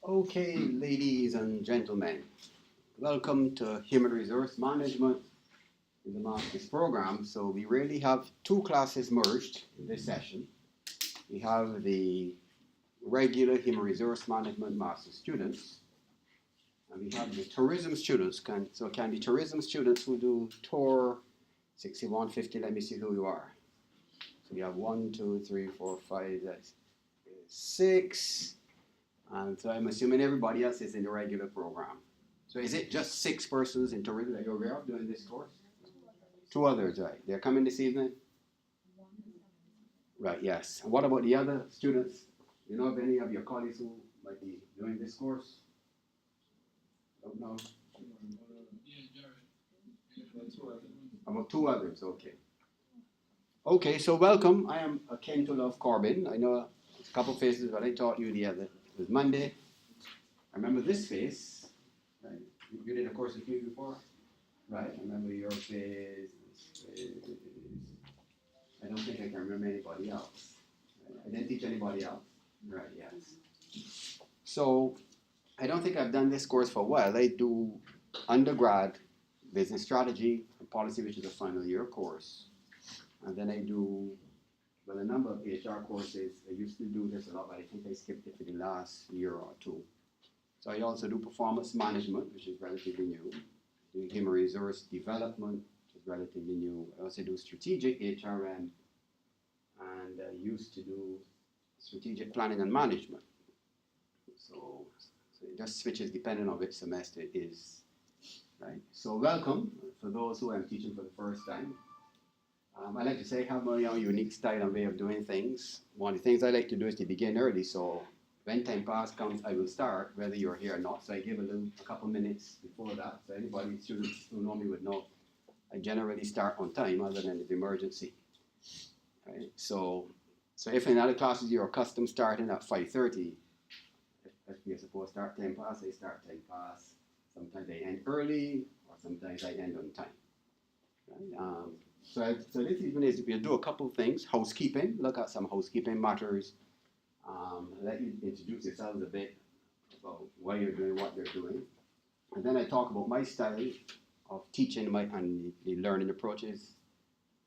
Okay, ladies and gentlemen, welcome to Human Resource Management in the Master's Program. So we really have two classes merged in this session. We have the regular Human Resource Management Master students, and we have the tourism students. Can the tourism students who do tour 6150, let me see who you are. So we have 1, 2, 3, 4, 5, that's 6. And so I'm assuming everybody else is in the regular program. So is it just 6 persons in tourism that you're aware of doing this course? 2 others, right? They're coming this evening? Right, yes. And what about the other students? You know of any of your colleagues who might be doing this course? Don't know. About 2 others, okay. Okay, so welcome. I am Ken to Love Corbin. I know a couple faces that I taught you the other. It was Monday. I remember this face. Right? You did a course with me before? Right, I remember your face, this face. I don't think I can remember anybody else. Right? I didn't teach anybody else. Right, yes. So, I don't think I've done this course for a while. I do undergrad business strategy and policy, which is a final year course. And then I do, well, a number of HR courses. I used to do this a lot, but I think I skipped it for the last year or two. So I also do performance management, which is relatively new. I do human resource development, which is relatively new. I also do strategic HRM, and I used to do strategic planning and management. So it just switches depending on which semester it is. Right? So welcome for those who I'm teaching for the first time. I like to say I have my own unique style and way of doing things. One of the things I like to do is to begin early, so when time pass comes, I will start, whether you're here or not. So I give a couple minutes before that. So anybody, students who know me would know, I generally start on time other than if emergency. Right? So if in other classes you're accustomed starting at 5:30, if you're supposed to start 10 past, I start 10 past. Sometimes I end early, or sometimes I end on time. Right? So this evening is we'll do a couple things. Housekeeping, look at some housekeeping matters. Let you introduce yourselves a bit about why you're doing what you're doing. And then I talk about my style of teaching and the learning approaches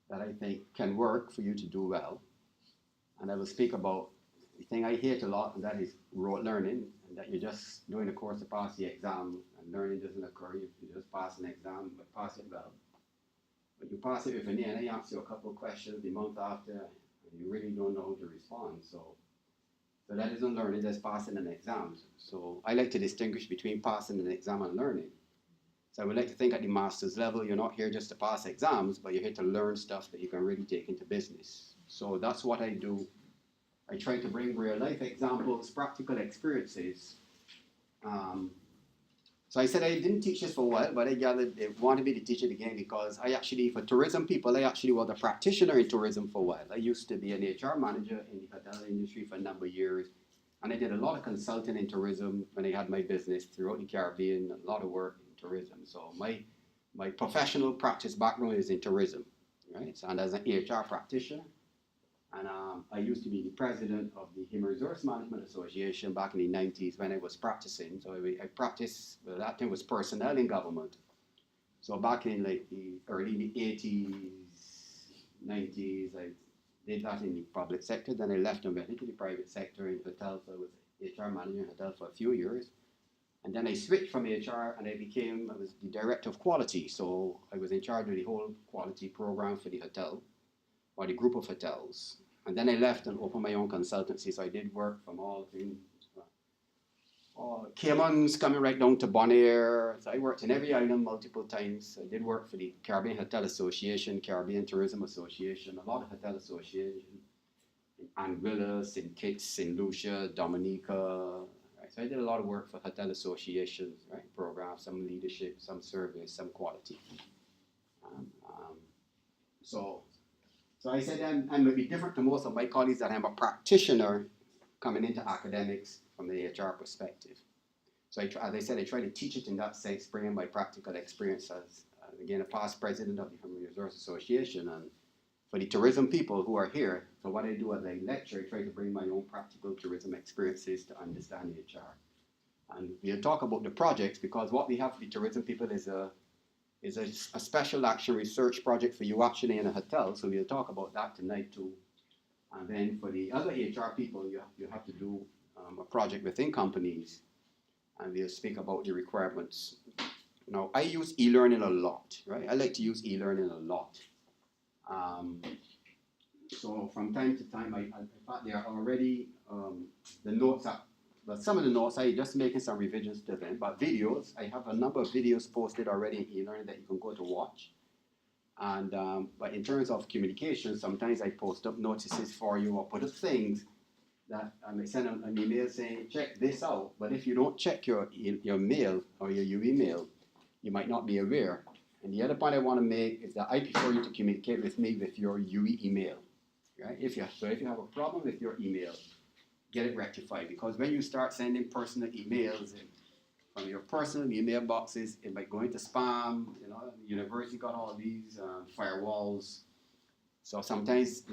that I think can work for you to do well. And I will speak about the thing I hate a lot, and that is rote learning, and that you're just doing a course to pass the exam, and learning doesn't occur. You just pass an exam, but pass it well. But you pass it with an A, and I ask you a couple of questions the month after, and you really don't know how to respond. So that isn't learning, that's passing an exam. So I like to distinguish between passing an exam and learning. So I would like to think at the master's level, you're not here just to pass exams, but you're here to learn stuff that you can really take into business. So that's what I do. I try to bring real life examples, practical experiences. So I said I didn't teach this for a while, but I gathered they wanted me to teach it again because for tourism people, I actually was a practitioner in tourism for a while. I used to be an HR manager in the hotel industry for a number of years, and I did a lot of consulting in tourism when I had my business throughout the Caribbean, a lot of work in tourism. So my professional practice background is in tourism, right? So, and as an HR practitioner, and I used to be the president of the Human Resource Management Association back in the 90s when I was practicing. So I practiced, well, that time was personnel in government. So back in like the early 80s, 90s, I did that in the public sector. Then I left and went into the private sector in hotels. So I was HR manager in hotels for a few years. And then I switched from HR and I was the director of quality. So I was in charge of the whole quality program for the hotel, or the group of hotels. And then I left and opened my own consultancy. So I did work from all things, Caymans coming right down to Bonaire. So I worked in every island multiple times. I did work for the Caribbean Hotel Association, Caribbean Tourism Association, a lot of hotel associations in Anguilla, St. Kitts, St. Lucia, Dominica. Right? So I did a lot of work for hotel associations, right? Programs, some leadership, some service, some quality. So I said I'm maybe different to most of my colleagues that I'm a practitioner coming into academics from the HR perspective. So as I said, I try to teach it in that sense, bringing my practical experience as, again, a past president of the Human Resource Association. And for the tourism people who are here, so what I do as I lecture, I try to bring my own practical tourism experiences to understand HR. And we'll talk about the projects, because what we have for the tourism people is a special action research project for you actually in a hotel. So we'll talk about that tonight too. And then for the other HR people, you have to do a project within companies, and we'll speak about the requirements. Now, I use e-learning a lot, right? I like to use e-learning a lot. So from time to time, in fact, there are already the notes up. But some of the notes, I just making some revisions to them. But videos, I have a number of videos posted already in e-learning that you can go to watch. And but in terms of communication, sometimes I post up notices for you or put up things that I may send an email saying, check this out. But if you don't check your mail or your email, you might not be aware. And the other point I want to make is that I prefer you to communicate with me with your UE email. Right? If you have a problem with your email, get it rectified. Because when you start sending personal emails from your personal email boxes, it might go into spam. You know, the university got all these firewalls. So sometimes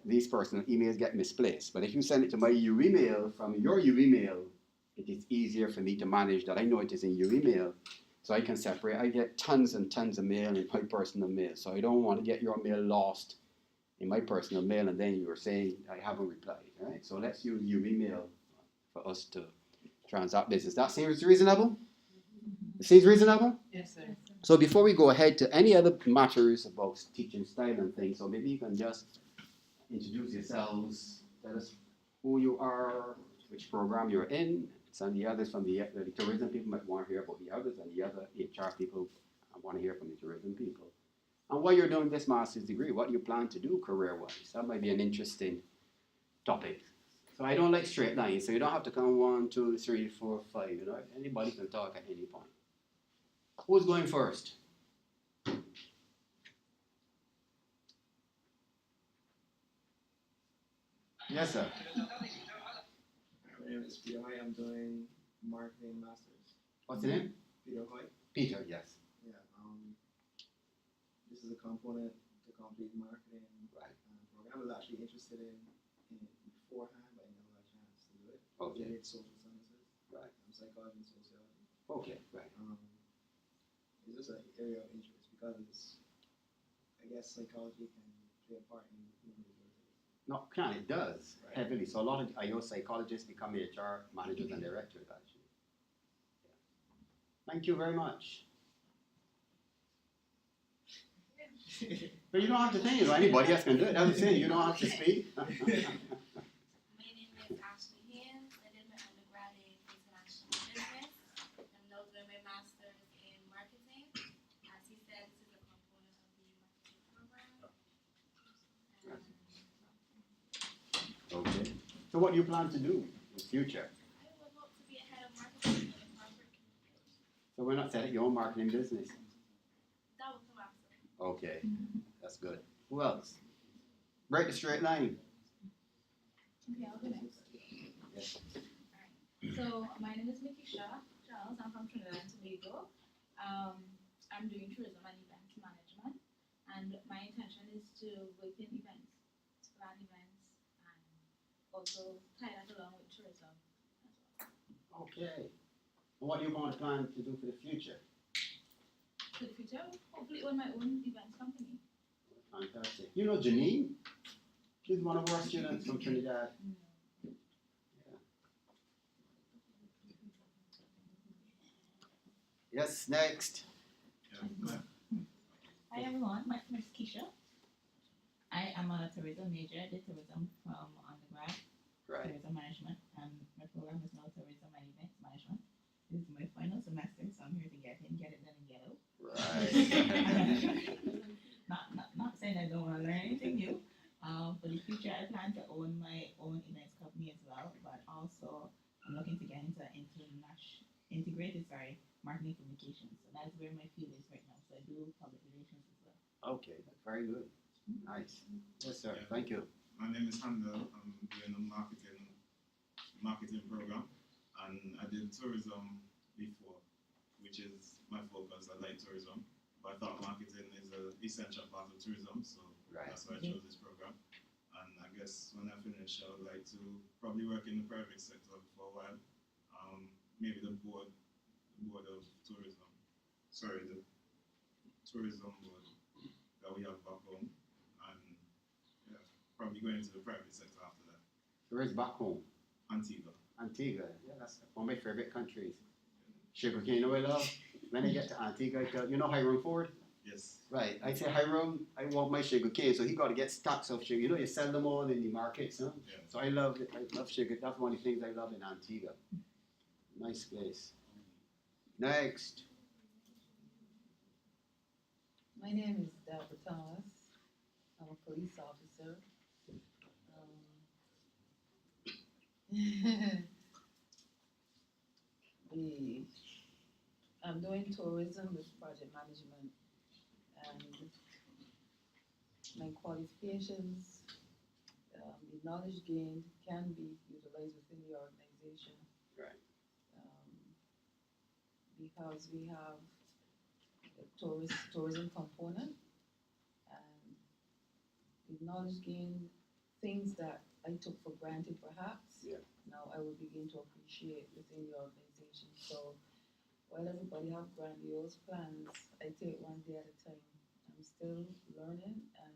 these personal emails get misplaced. But if you send it to my email from your email, it is easier for me to manage that. I know it is in your email. So I can separate. I get tons and tons of mail in my personal mail. So I don't want to get your mail lost in my personal mail and then you're saying I haven't replied. Right? So let's use your email for us to transact business. That seems reasonable? It seems reasonable? Yes, sir. So before we go ahead to any other matters about teaching style and things, so maybe you can just introduce yourselves, tell us who you are, which program you're in. Some of the others from the tourism people might want to hear about the others, and the other HR people want to hear from the tourism people. And why you're doing this master's degree, what you plan to do career-wise. That might be an interesting topic. So I don't like straight lines, so you don't have to come 1, 2, 3, 4, 5. You know, anybody can talk at any point. Who's going first? Yes, sir. My name is Peter Hoy. I'm doing marketing masters. What's your name? Peter Hoy. Peter, yes. Yeah. This is a component to complete marketing Right. program. I was actually interested in beforehand, but I never had a chance to do it. Okay. I did social sciences. Right. Psychology and sociology. Okay, right. It's just an area of interest because I guess psychology can play a part in human resources. No, it does, Right. heavily. So a lot of IO psychologists become HR managers and directors, actually. Yeah. Thank you very much. But you don't have to think, anybody else can do it. That's the thing, you don't have to speak. My name is Ashley Haynes. I did my undergrad in international business. I'm now doing my master's in marketing. As he said, this is a component of the marketing program. Okay. So what do you plan to do in the future? I would hope to be a head of marketing in corporate communications. So we're not setting your own marketing business? That would come after. Okay, that's good. Who else? Break the straight line. Okay, I'll go next. Yes. So my name is Mikisha Charles. I'm from Trinidad and Tobago. I'm doing tourism and events management, and my intention is to work in events, to plan events, and also tie that along with tourism as well. Okay. And what do you want to plan to do for the future? For the future, hopefully own my own events company. Fantastic. You know Janine? She's one of our students from Trinidad. Yes, next. Hi everyone, my name is Keisha. I am a tourism major. I did tourism from undergrad, Right. tourism management, and my program is now tourism and events management. This is my final semester, so I'm here to get in, get it done, and get out. Right. Not saying I don't want to learn anything new. For the future, I plan to own my own events company as well, but also I'm looking to get into integrated marketing communications. So that's where my field is right now. So I do public relations as well. Okay, that's very good. Nice. Yes, sir. Thank you. My name is Handel. I'm doing a marketing program, and I did tourism before, which is my focus. I like tourism, but I thought marketing is an essential part of tourism, so Right. that's why I chose this program. And I guess when I finish, I would like to probably work in the private sector for a while. maybe the board of tourism, sorry, the tourism board that we have back home, and yeah, probably going into the private sector after that. Where's back home? Antigua. Antigua, yeah, that's one of my favorite countries. Sugarcane, you know what I love? When I get to Antigua, you know Hiram Ford? Yes. Right, I say, Hiram, I want my sugarcane, so he got to get stacks of sugar. You know, you sell them all in the markets, huh? Yeah. So I love sugar. That's one of the things I love in Antigua. Nice place. Next. My name is Deborah Thomas. I'm a police officer. I'm doing tourism with project management, and my qualifications, the knowledge gained can be utilized within the organization. Right. Because we have the tourism component, and the knowledge gained, things that I took for granted perhaps, Yeah. now I will begin to appreciate within the organization. So while everybody have grandiose plans, I take one day at a time. I'm still learning, and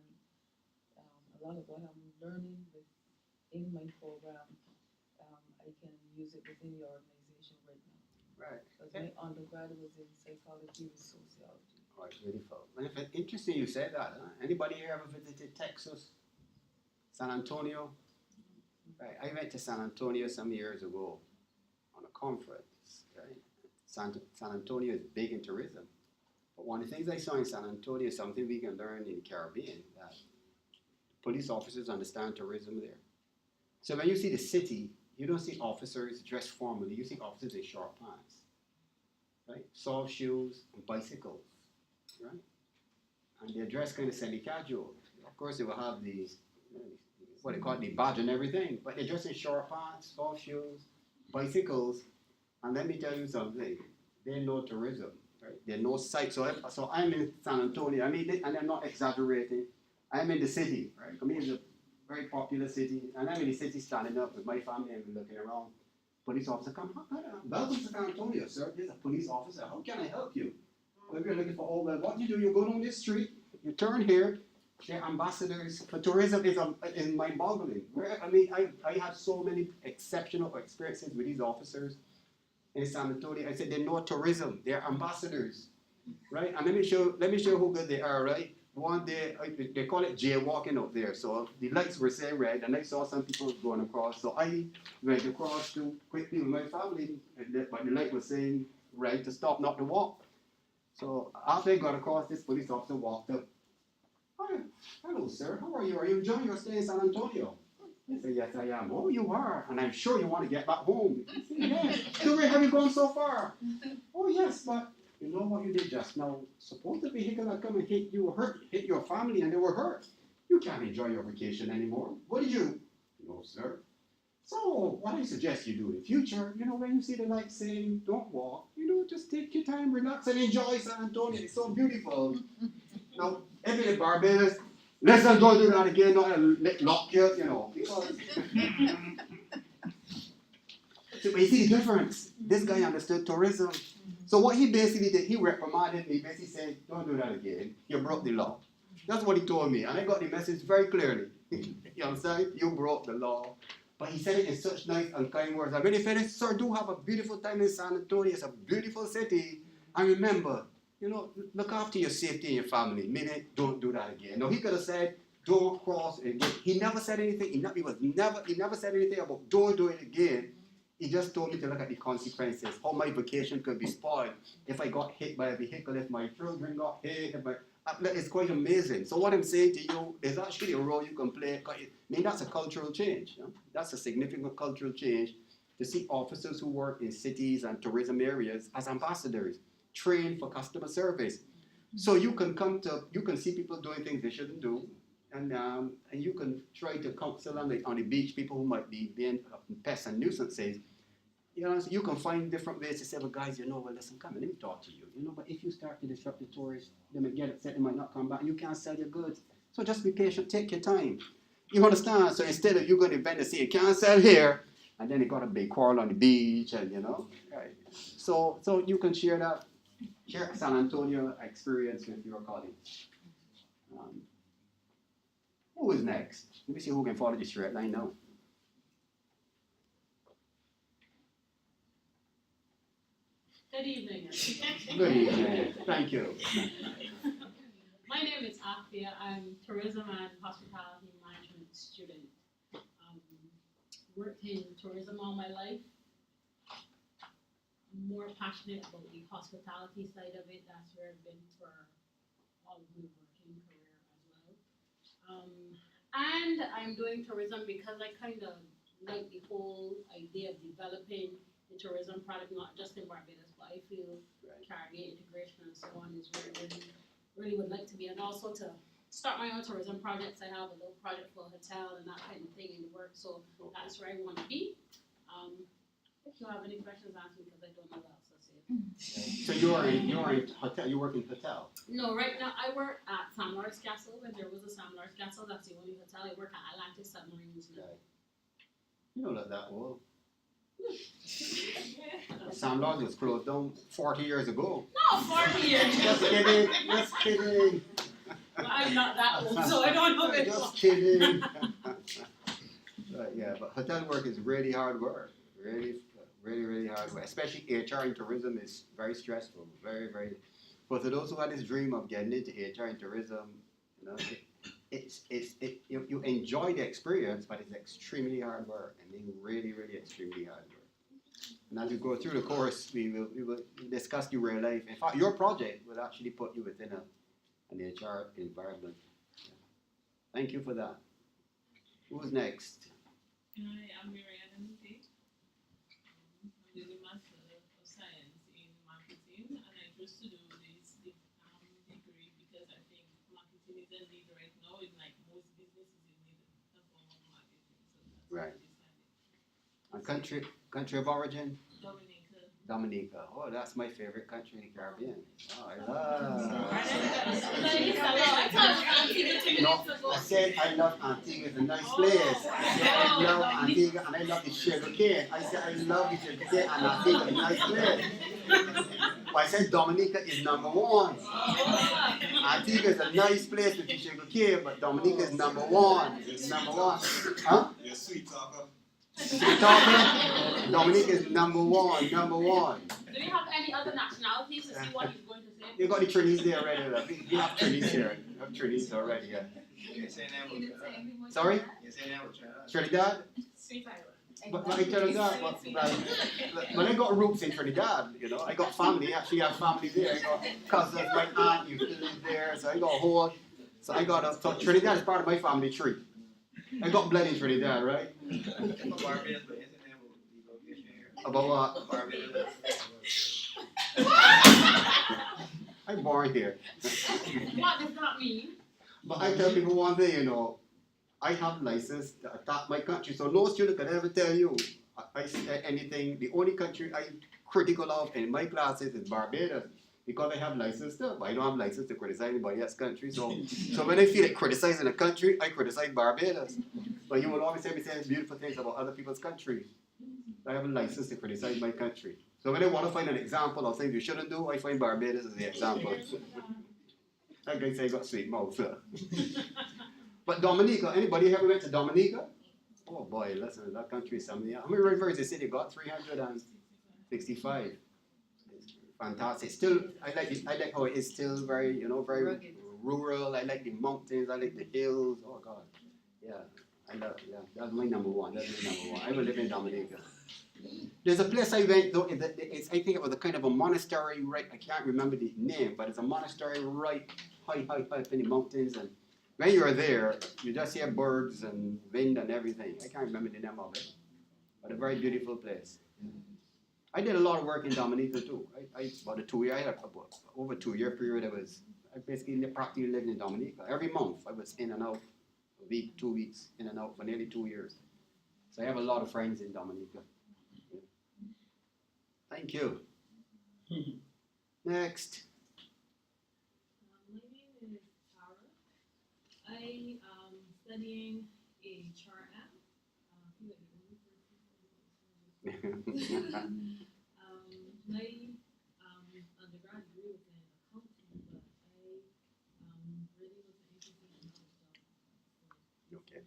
a lot of what I'm learning within my program, I can use it within the organization right now. Right. Because my undergrad was in psychology with sociology. All right, beautiful. Well, interesting you said that. Huh? Anybody here ever visited Texas? San Antonio? Right. I went to San Antonio some years ago on a conference. Right. San Antonio is big in tourism. But one of the things I saw in San Antonio is something we can learn in the Caribbean, that police officers understand tourism there. So when you see the city, you don't see officers dressed formally, you see officers in short pants, right? Soft shoes and bicycles, right? And they're dressed kind of semi-casual. Of course, they will have these, what they call it, the badge and everything, but they're dressed in short pants, soft shoes, bicycles, and let me tell you something, they know tourism, right? They know sight. So I'm in San Antonio, and I'm not exaggerating, I'm in the city, right? I mean, it's a very popular city, and I'm in the city standing up with my family and we're looking around. Police officer come, welcome to San Antonio, sir. There's a police officer. How can I help you? Well, we're looking for, what do? You go down this street, you turn here, they're ambassadors for tourism is mind-boggling. I had so many exceptional experiences with these officers in San Antonio. I said, they know tourism, they're ambassadors, right? And let me show how good they are, right? One day, they call it jaywalking out there. So the lights were saying red, and I saw some people going across. So I went across to quickly with my family, but the light was saying red to stop, not to walk. So after I got across, this police officer walked up. Hi, hello, sir. How are you? Are you enjoying your stay in San Antonio? I said, yes, I am. Oh, you are? And I'm sure you want to get back home. I said, yes. So where have you gone so far? Oh, yes, but you know what you did just now? Suppose the vehicle had come and hit your family, and they were hurt. You can't enjoy your vacation anymore. What did you? No, sir. So what I suggest you do in the future, when you see the light saying don't walk, just take your time, relax, and enjoy San Antonio. It's so beautiful. Now, every Barbados, let's not go do that again, not lock you, because. But you see the difference. This guy understood tourism. So what he basically did, he reprimanded me, basically said, don't do that again. You broke the law. That's what he told me. And I got the message very clearly. You understand? You broke the law. But he said it in such nice and kind words. I really finished, sir, do have a beautiful time in San Antonio. It's a beautiful city. And remember, look after your safety and your family. Maybe don't do that again. No, he could have said, don't cross it again. He never said anything. He never said anything about don't do it again. He just told me to look at the consequences, how my vacation could be spoiled if I got hit by a vehicle, if my children got hit. It's quite amazing. So what I'm saying to you, there's actually a role you can play. That's a cultural change. That's a significant cultural change to see officers who work in cities and tourism areas as ambassadors, trained for customer service. So you can see people doing things they shouldn't do, and you can try to counsel them, like on the beach, people who might be being pests and nuisances. So you can find different ways to say, well, guys, listen, come in, let me talk to you. But if you start to disrupt the tourists, they might get upset, they might not come back, and you can't sell your goods. So just be patient, take your time. You understand? So instead of you going to event and say, you can't sell here, and then it got a big quarrel on the beach, and right. So you can share San Antonio experience with your colleagues. Who is next? Let me see who can follow the straight line now. Good evening. Good evening. Thank you. My name is Afia. I'm tourism and hospitality management student. Worked in tourism all my life. I'm more passionate about the hospitality side of it. That's where I've been for all of my working career as well. And I'm doing tourism because I kind of like the whole idea of developing the tourism product, not just in Barbados, but I feel Caribbean integration and so on is where I really would like to be, and also to start my own tourism projects. I have a little project for a hotel and that kind of thing in the work, so that's where I want to be. If you have any questions, ask me because I don't know what else to say. So you're in hotel. You work in hotel. No, right now I work at Sam Lawrence Castle. When there was a Sam Lawrence Castle, that's the only hotel. I work at Atlantic Submarines now. Right. You know that well. Sam Lawrence was closed down 40 years ago. No, 40 years. Just kidding. Just kidding. Well, I'm not that old, so I don't know it. Just kidding. Yeah, but hotel work is really hard work. Really hard work. Especially HR in tourism is very stressful. Very. But for those who had this dream of getting into HR in tourism, you enjoy the experience, but it's extremely hard work. I mean, really extremely hard work. And as you go through the course, we will discuss your real life. In fact, your project will actually put you within an HR environment. Yeah. Thank you for that. Who's next? Hi, I'm Marianne Nute. I'm doing a Master of Science in Marketing, and I chose to do this degree because I think marketing is a need right now. In like most businesses, you need a form of marketing. So that's Right. what I And decided. country of origin? Dominica. Dominica. Oh, that's my favorite country in the Caribbean. Oh, I love. No, I said I love Antigua. It's a nice place. I said I love Antigua and I love the sugar cane. I said I love the sugar cane and Antigua is a nice place. But I said Dominica is number one. Antigua is a nice place with the sugar cane, but Dominica is number one. It's number one. Huh? You're a sweet talker. Sweet talker? Dominica is number one. Do you have any other nationalities to see what he's going to say? You got the Trinidad there already. Look. We have Trinidad here. We have Trinidad already. Yeah. You're saying that with Sorry? You're saying that with Trinidad? Sweet Island. But I tell you that, but I got roots in Trinidad, I got family, actually have family there. I got cousins, my aunt used to live there, so so Trinidad is part of my family tree. I got blood in Trinidad, right? Barbados, but isn't that what the location here? About what? Barbados. I'm born here. What does that mean? But I tell people one thing, I have license to attack my country, so no student can ever tell you anything. The only country I'm critical of in my classes is Barbados, because I have license to, but I don't have license to criticize anybody else's country. So when I feel like criticizing a country, I criticize Barbados. But you will always hear me saying beautiful things about other people's countries. I have a license to criticize my country. So when I want to find an example of things you shouldn't do, I find Barbados as the example. That guy say I got sweet mouth. But Dominica, anybody ever went to Dominica? Oh boy, listen, that country is something. How many rivers the city got? 365. It's fantastic. Still, I like how it is still very, very rural. I like the mountains. I like the hills. Oh God, yeah, that's my number one. I will live in Dominica. There's a place I went though. I think it was a kind of a monastery, right? I can't remember the name, but it's a monastery right high up in the mountains. And when you're there, you just hear birds and wind and everything. I can't remember the name of it, but a very beautiful place. I did a lot of work in Dominica too. About a 2 year, I had over a 2 year period. I basically practically lived in Dominica. Every month I was in and out, a week, 2 weeks, in and out for nearly 2 years. So I have a lot of friends in Dominica. Yeah. Thank you. Next. My name is Tara. I am studying HRM. My undergrad degree was in accounting, but I really wasn't interested in hospitality. Okay.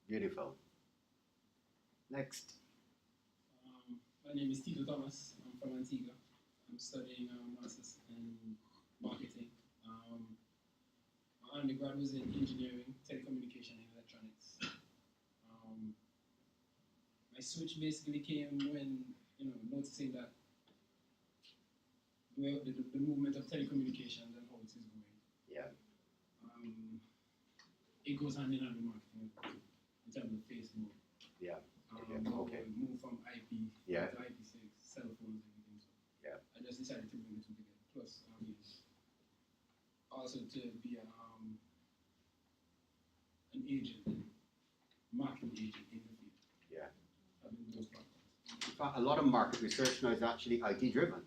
Beautiful. Next. My name is Tito Thomas. I'm from Antigua. I'm studying masters in marketing. My undergrad was in engineering, telecommunication, and electronics. My switch basically came when, noticing that the movement of telecommunications and how it is going. Yeah. It goes hand in hand with marketing in terms of Facebook. Yeah. Okay. Move from IP Yeah. to IP6, cell phones, everything. So Yeah. I just decided to bring the two together. Plus, also to be an agent, marketing agent in the field. Yeah. Having those backgrounds. In fact, a lot of market research now is actually IT driven.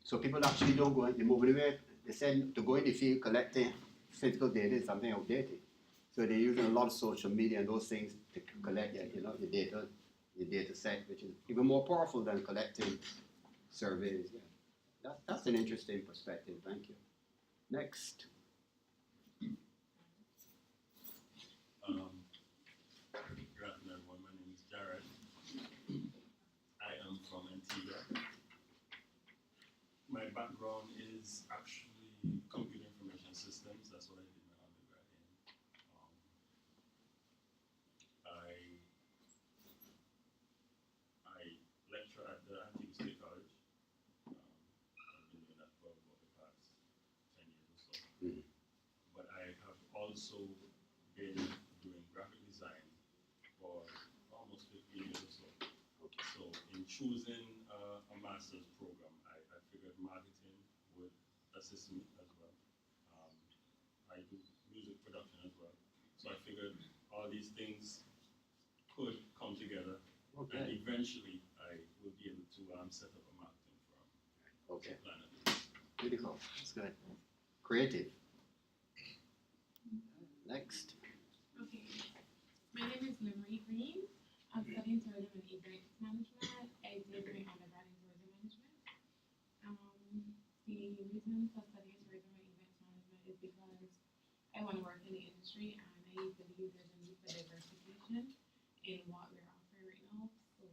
So people actually don't go, they move away, they said to go in the field collecting physical data is something outdated. So they're using a lot of social media and those things to collect your data set, which is even more powerful than collecting surveys. Yeah. That's an interesting perspective, thank you. Next. Good afternoon, everyone. My name is Jared. I am from Antigua. My background is actually computer information systems. That's what I did my undergrad in. I lecture at the Antigua State College. I've been doing that for about the past 10 years or so. Mm-hmm. But I have also been doing graphic design for almost 15 years or so. Okay. So in choosing a master's program, I figured marketing would assist me as well. I do music production as well. So I figured all these things could come together, and Okay. eventually I will be able to set up a marketing firm. Okay. Plan of it. Beautiful. That's good. Creative. Next. Okay. My name is Limery Green. I'm studying tourism and event management. I did my undergrad in tourism management. The reason for studying tourism and event management is because I want to work in the industry and I believe there's a need for diversification in what we're offering right now. So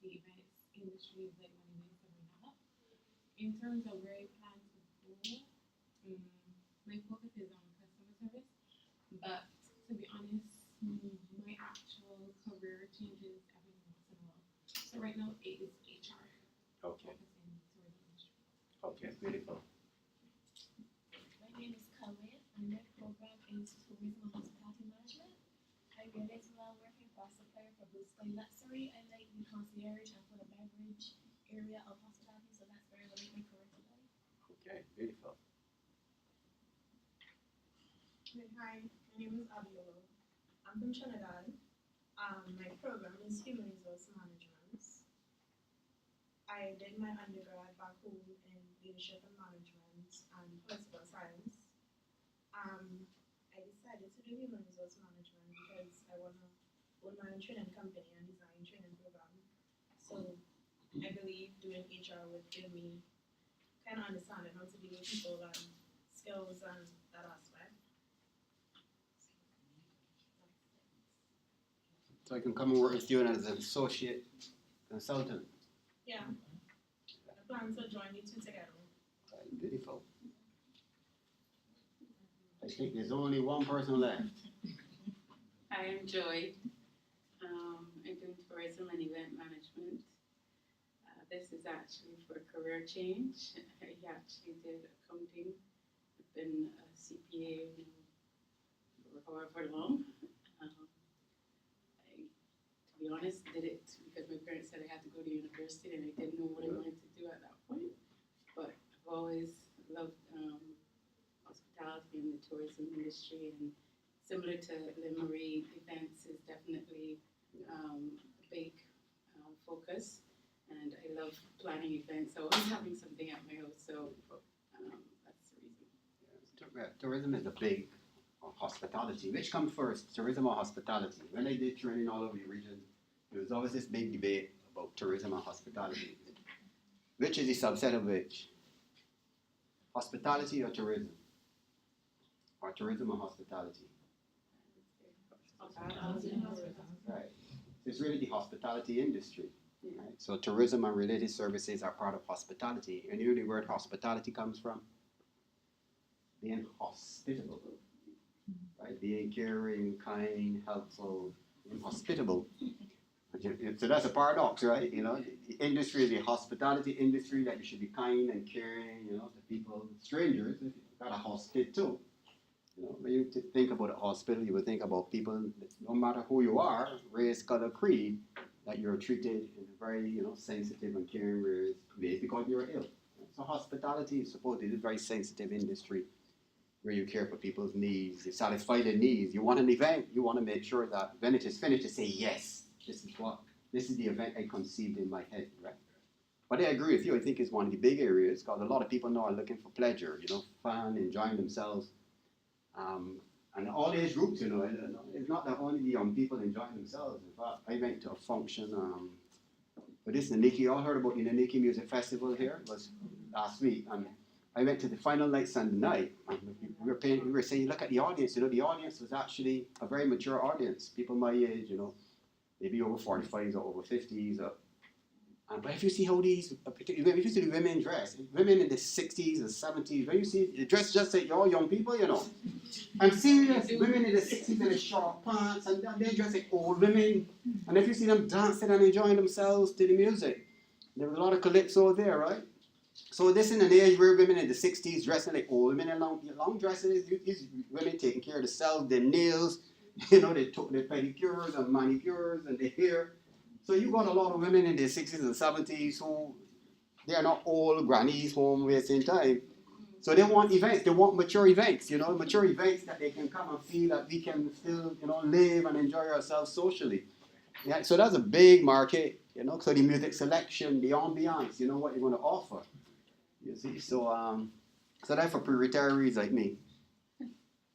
the events industry is like one of the ways to bring that up. In terms of where I plan to go, my focus is on customer service. But to be honest, my actual career changes every once in a while. So right now it is HRM. Okay. Focusing in tourism industry. Okay. Beautiful. My name is Khalid, and my program is Tourism and Hospitality Management. I realized while working for a supplier for Blue Sky Luxury, I like the concierge and food and beverage area of hospitality, so that's where I would like my career to go. Okay. Beautiful. Hi, my name is Abiola. I'm from Trinidad. My program is Human Resource Management. I did my undergrad back home in Leadership and Management and Political Science. I decided to do Human Resource Management because I want to own my own training company and design training program. So I believe doing HR would give me kind of understanding how to deal with people and skills and that aspect. So I can come and work with you as an associate consultant. Yeah. I plan to join you two together. Beautiful. I think there's only one person left. I am Joy. I'm doing tourism and event management. This is actually for a career change. I actually did accounting. I've been a CPA for however long. To be honest, did it because my parents said I had to go to university and I didn't know what I wanted to do at that point. But I've always loved hospitality and the tourism industry, and similar to Limery, events is definitely a big focus. And I love planning events, so always having something at my house, so that's the reason. Yeah. Tourism is a big hospitality. Which comes first, tourism or hospitality? When I did training all over the region, there was always this big debate about tourism and hospitality. Which is the subset of which? Hospitality or tourism? Or tourism and hospitality? Right. It's really the hospitality industry. Right? So tourism and related services are part of hospitality. And here the word hospitality comes from? Being hospitable. Right? Being caring, kind, helpful, and hospitable. So that's a paradox, right? You know, the industry is the hospitality industry, that you should be kind and caring, you know, to people, strangers. You've got a hospital too. You know, when you think about a hospital, you would think about people, no matter who you are, race, color, creed, that you're treated in a very, you know, sensitive and caring way because you're ill. So hospitality is supposed to be a very sensitive industry where you care for people's needs, you satisfy their needs. You want an event, you want to make sure that when it is finished, you say, yes, this is the event I conceived in my head, right? But I agree with you, I think it's one of the big areas because a lot of people now are looking for pleasure, you know, fun, enjoying themselves. And all age groups, you know, it's not that only the young people enjoying themselves. In fact, I went to a function, but this Naniki, you all heard about the Naniki Music Festival here, it was last week. And I went to the final night Sunday night, and we were saying, look at the audience, you know, the audience was actually a very mature audience, people my age, you know, maybe over 45s or over 50s. But if you see how these, if you see the women dress, women in the 60s and 70s, when you see the dress just like all young people, you know. I'm serious, women in the 60s in the short pants, and they dress like old women. And if you see them dancing and enjoying themselves to the music, there was a lot of calypso there, right? So this in an age where women in the 60s dressing like old women in long dresses, these women taking care of themselves, their nails, you know, they took their pedicures and manicures and their hair. So you got a lot of women in their 60s and 70s who, they are not old grannies home wasting time. So they want events, they want mature events, you know, mature events that they can come and feel that we can still, you know, live and enjoy ourselves socially. Yeah, so that's a big market, you know, so the music selection, the ambiance, you know, what you're going to offer. You see, so that's for pre-retirees like me.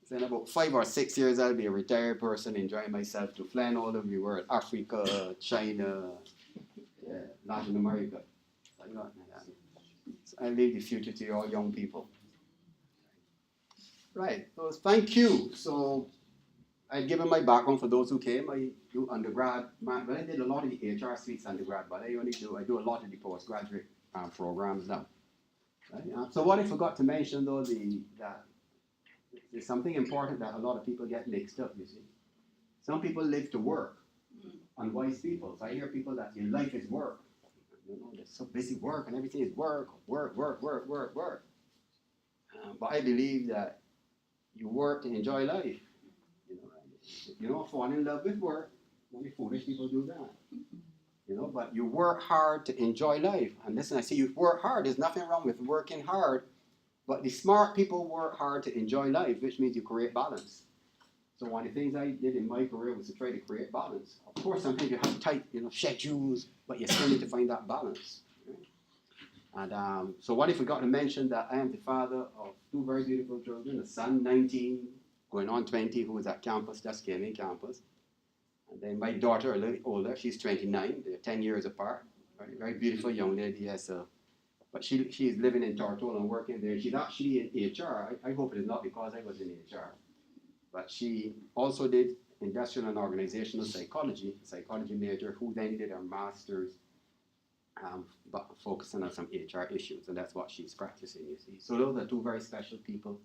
So in about 5 or 6 years, I'll be a retired person enjoying myself to flying all over the world, Africa, China, Latin America. So I leave the future to all young people. Right, so thank you. So I've given my background for those who came. I do undergrad, but I did a lot of the HR suites undergrad, but I do a lot of the postgraduate programs now. Right? So what I forgot to mention though, that there's something important that a lot of people get mixed up, you see. Some people live to work, unwise people. So I hear people that your life is work. You know, they're so busy work and everything is work. But I believe that you work to enjoy life. You don't fall in love with work. Only foolish people do that. You know, but you work hard to enjoy life. And listen, I say you work hard. There's nothing wrong with working hard. But the smart people work hard to enjoy life, which means you create balance. So one of the things I did in my career was to try to create balance. Of course, sometimes you have tight, you know, schedules, but you still need to find that balance. Right? And so what if we got to mention that I am the father of 2 very beautiful children, a son, 19, going on 20, who was at campus, just came in campus. And then my daughter, a little older, she's 29, they're 10 years apart. Very, very beautiful young lady, yes. But she is living in Tortola and working there. She's actually in HR. I hope it is not because I was in HR. But she also did industrial and organizational psychology major, who then did her master's, but focusing on some HR issues, and that's what she's practicing, you see. So those are 2 very special people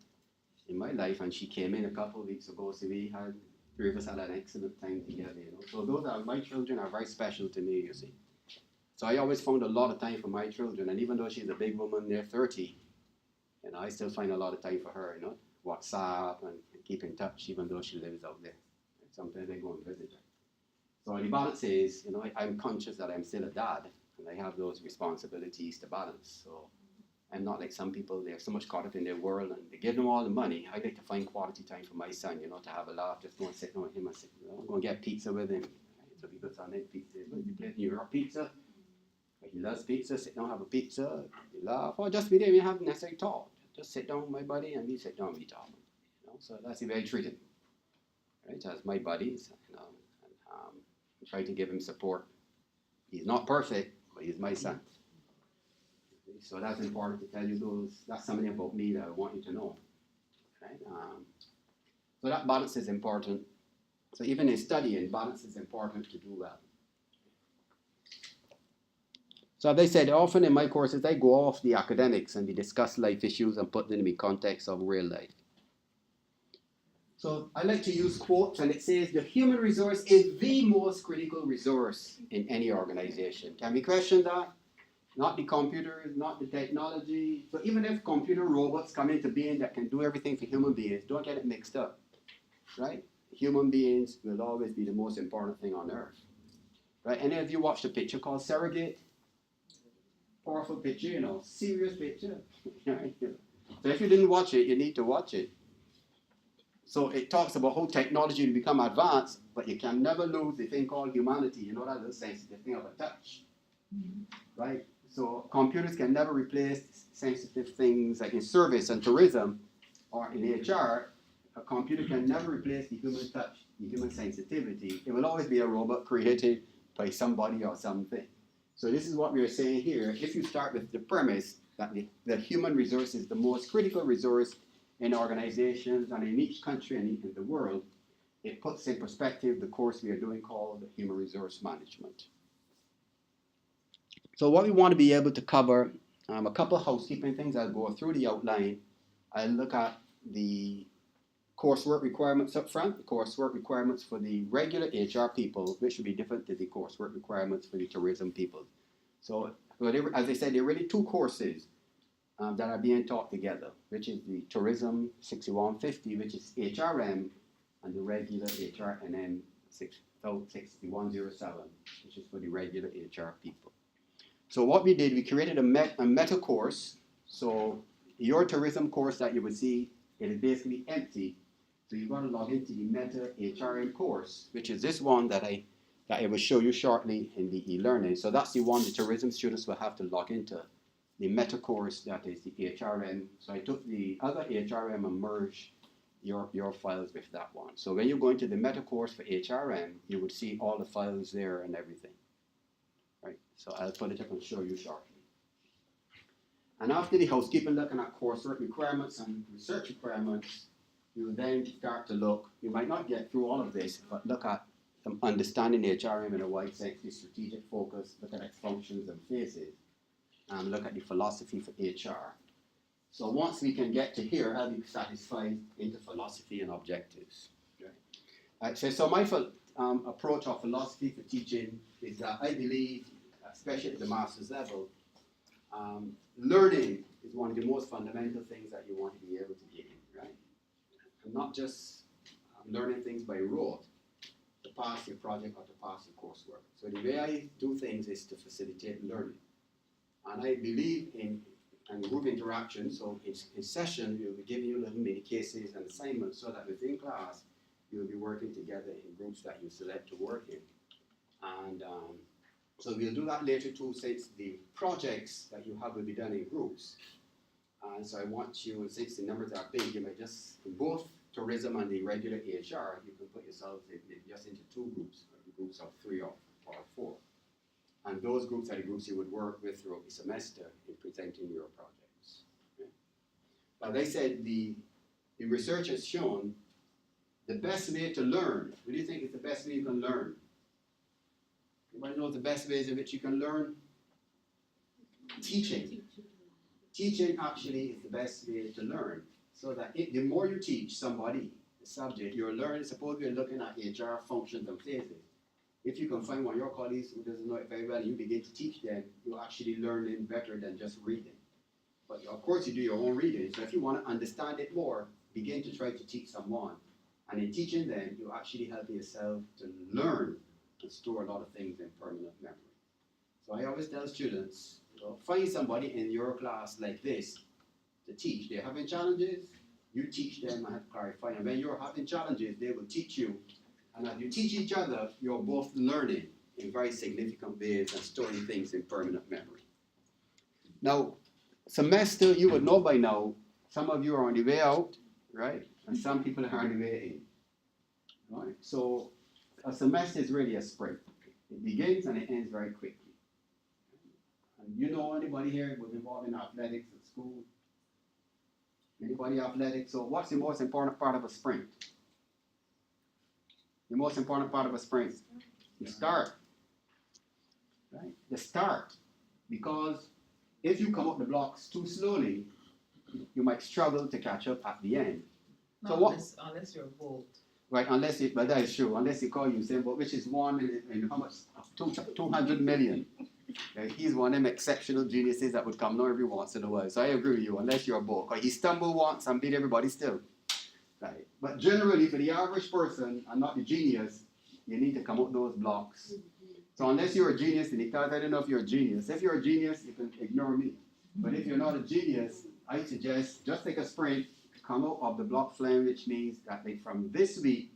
in my life, and she came in a couple of weeks ago, so we had, 3 of us had an excellent time together, you know. So those are, my children are very special to me, you see. So I always found a lot of time for my children, and even though she's a big woman, they're 30, you know, I still find a lot of time for her, you know, WhatsApp and keep in touch, even though she lives out there. Sometimes I go and visit her. So the balance is, you know, I'm conscious that I'm still a dad, and I have those responsibilities to balance. So I'm not like some people, they're so much caught up in their world, and they give them all the money. I like to find quality time for my son, you know, to have a laugh, just go and sit down with him and sit, you know, go and get pizza with him. So people say, I like pizza. You play New York pizza. He loves pizza, sit down, have a pizza, we laugh, or just be there, we have necessary talk. Just sit down with my buddy and we sit down and we talk. You know? So that's the way I treat him. Right? As my buddies, you know, and try to give him support He's not perfect, but he's my son. So that's important to tell you that's something about me that I want you to know. Right? So that balance is important. So even in studying, balance is important to do well. So as I said, often in my courses, I go off the academics and we discuss life issues and put them in the context of real life. So I like to use quotes, and it says, the human resource is the most critical resource in any organization. Can we question that? Not the computers, not the technology. So even if computer robots come into being that can do everything for human beings, don't get it mixed up, right? Human beings will always be the most important thing on earth, right? Any of you watched a picture called Surrogate? Powerful picture, serious picture. So if you didn't watch it, you need to watch it. So it talks about how technology will become advanced, but you can never lose the thing called humanity. You know that little sensitive thing of a touch, right? So computers can never replace sensitive things like in service and tourism or in HR. A computer can never replace the human touch, the human sensitivity. It will always be a robot created by somebody or something. So this is what we are saying here. If you start with the premise that the human resource is the most critical resource in organizations and in each country and in the world, it puts in perspective the course we are doing called Human Resource Management. So what we want to be able to cover, a couple of housekeeping things. I'll go through the outline. I'll look at the coursework requirements up front, the coursework requirements for the regular HR people, which should be different to the coursework requirements for the tourism people. So as I said, there are really two courses that are being taught together, which is the Tourism 6150, which is HRM, and the regular HRM 6107, which is for the regular HR people. So what we did, we created a meta course. So your tourism course that you would see, it is basically empty. So you're going to log into the meta HRM course, which is this one that I will show you shortly in the e-learning. So that's the one the tourism students will have to log into. The meta course, that is the HRM. So I took the other HRM and merged your files with that one. So when you go into the meta course for HRM, you would see all the files there and everything. Right? So I'll put it up and show you shortly. And after the housekeeping, looking at coursework requirements and research requirements, you will then start to look, you might not get through all of this, but look at some understanding HRM in a wide sense, the strategic focus, look at its functions and phases, and look at the philosophy for HR. So once we can get to here, I'll be satisfied into philosophy and objectives. Okay. So my approach of philosophy for teaching is that I believe, especially at the master's level, learning is one of the most fundamental things that you want to be able to gain, right? And not just learning things by rote to pass your project or to pass your coursework. So the way I do things is to facilitate learning. And I believe in group interaction. So in session, we'll be giving you little mini cases and assignments so that within class, you'll be working together in groups that you select to work in. And so we'll do that later too, since the projects that you have will be done in groups. And so I want you, since the numbers are big, you might just, in both tourism and the regular HR, you can put yourselves just into two groups, groups of 3 or 4. And those groups are the groups you would work with throughout the semester in presenting your projects. Okay? But they said the research has shown the best way to learn. What do you think is the best way you can learn? Anybody know the best ways in which you can learn? Teaching. Teaching actually is the best way to learn. So that the more you teach somebody the subject, you're learning, suppose you're looking at HR functions and phases. If you can find one of your colleagues who doesn't know it very well and you begin to teach them, you're actually learning better than just reading. But of course you do your own reading, so if you want to understand it more, begin to try to teach someone. And in teaching them, you actually help yourself to learn and store a lot of things in permanent memory. So I always tell students, find somebody in your class like this to teach. They're having challenges, you teach them and clarify. And when you're having challenges, they will teach you. And as you teach each other, you're both learning in very significant ways and storing things in permanent memory. Now, semester, you would know by now, some of you are on the way out, right? And some people are on the way in. Right? So a semester is really a sprint. It begins and it ends very quickly. And you know anybody here was involved in athletics at school? Anybody athletic? So what's the most important part of a sprint? The most important part of a sprint? The start. Right? The start. Because if you come up the blocks too slowly, you might struggle to catch up at the end. No, So unless you're bold. Right, but that is true. Unless you call Usain Bolt, which is one in how much? 200 million. Right? He's one of them exceptional geniuses that would come now every once in a while. So I agree with you, unless you're Bolt. Because he stumbled once and beat everybody still. Right? But generally, for the average person and not the genius, you need to come up those blocks. So unless you're a genius, and because I don't know if you're a genius. If you're a genius, you can ignore me. But if you're not a genius, I suggest just take a sprint, come out of the block flame, which means that from this week,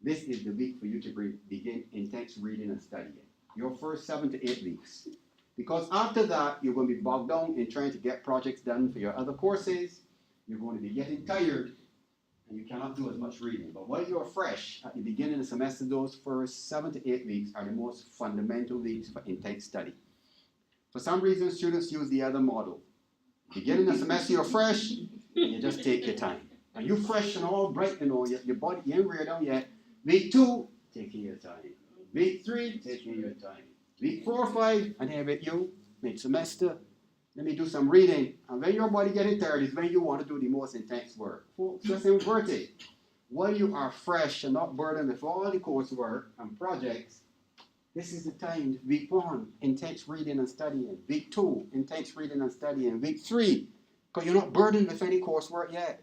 this is the week for you to begin intense reading and studying. Your first 7 to 8 weeks. Because after that, you're going to be bogged down in trying to get projects done for your other courses. You're going to be getting tired, and you cannot do as much reading. But while you're fresh, at the beginning of the semester, those first 7 to 8 weeks are the most fundamental weeks for intense study. For some reason, students use the other model. Beginning of the semester, you're fresh, and you just take your time. And you're fresh and all bright, your body, you ain't reared out yet. Week 2, taking your time. Week 3, taking your time. Week 4, 5, and then with you, mid-semester, let me do some reading. And when your body getting tired is when you want to do the most intense work. Folks, just invert it. While you are fresh and not burdened with all the coursework and projects, this is the time. Week 1, intense reading and studying. Week 2, intense reading and studying. Week 3, because you're not burdened with any coursework yet.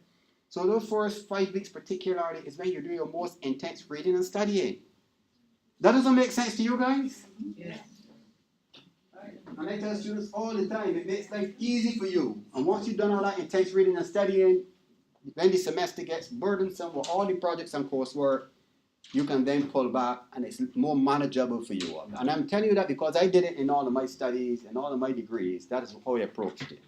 So those first 5 weeks particularly is when you're doing your most intense reading and studying. That doesn't make sense to you guys? Yes. Right. And I tell students all the time, it makes life easy for you. And once you've done all that intense reading and studying, when the semester gets burdensome with all the projects and coursework, you can then pull back and it's more manageable for you. And I'm telling you that because I did it in all of my studies and all of my degrees. That is how I approached it.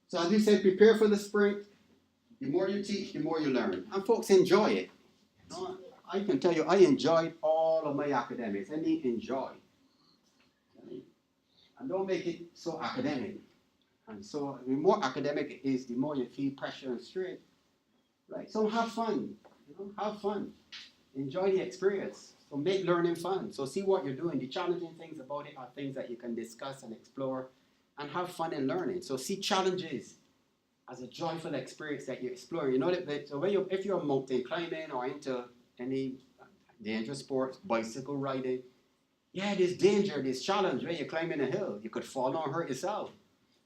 So as we said, prepare for the sprint. The more you teach, the more you learn. And folks, enjoy it. I can tell you, I enjoyed all of my academics. I mean, enjoy. And don't make it so academic. And so the more academic it is, the more you feel pressure and strain. Right? So have fun. Have fun. Enjoy the experience. So make learning fun. So see what you're doing. The challenging things about it are things that you can discuss and explore and have fun in learning. So see challenges as a joyful experience that you explore. You know that so if you're mountain climbing or into any dangerous sports, bicycle riding, yeah, there's danger, there's challenge when you're climbing a hill. You could fall and hurt yourself.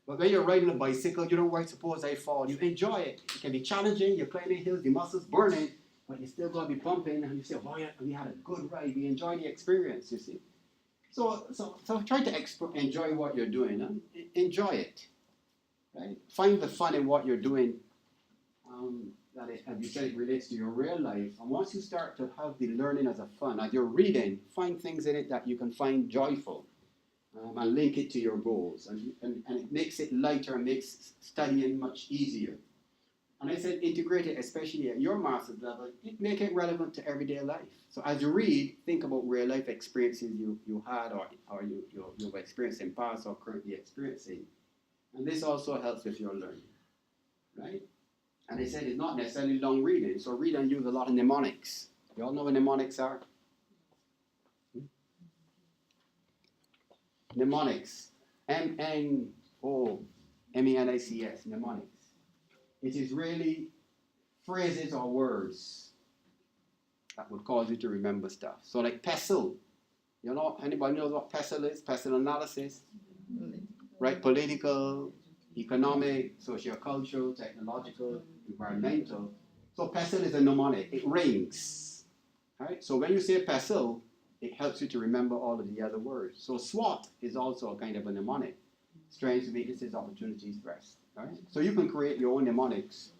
But when you're riding a bicycle, you don't worry, suppose I fall. You enjoy it. It can be challenging. You're climbing hills, the muscles burning, but you're still going to be pumping. And you say, oh yeah, we had a good ride. We enjoy the experience, you see. So try to enjoy what you're doing. Huh? Enjoy it. Right? Find the fun in what you're doing. That as you said, it relates to your real life. And once you start to have the learning as a fun, as you're reading, find things in it that you can find joyful. And link it to your goals. And it makes it lighter and makes studying much easier. And I said integrate it, especially at your master's level, make it relevant to everyday life. So as you read, think about real life experiences you had or you've experienced in past or currently experiencing. And this also helps with your learning. Right? And I said it's not necessarily long reading. So read and use a lot of mnemonics. You all know what mnemonics are? Mnemonics. M-N-O-M-E-N-I-C-S. Mnemonics. It is really phrases or words that would cause you to remember stuff. So like PESTLE. You know, anybody knows what PESTLE is? PESTLE analysis. Right? Political, economic, sociocultural, technological, environmental. So PESTLE is a mnemonic. It rings. Right? So when you say PESTLE, it helps you to remember all of the other words. So SWOT is also a kind of a mnemonic. Strengths, weaknesses, opportunities, threats. Right? So you can create your own mnemonics,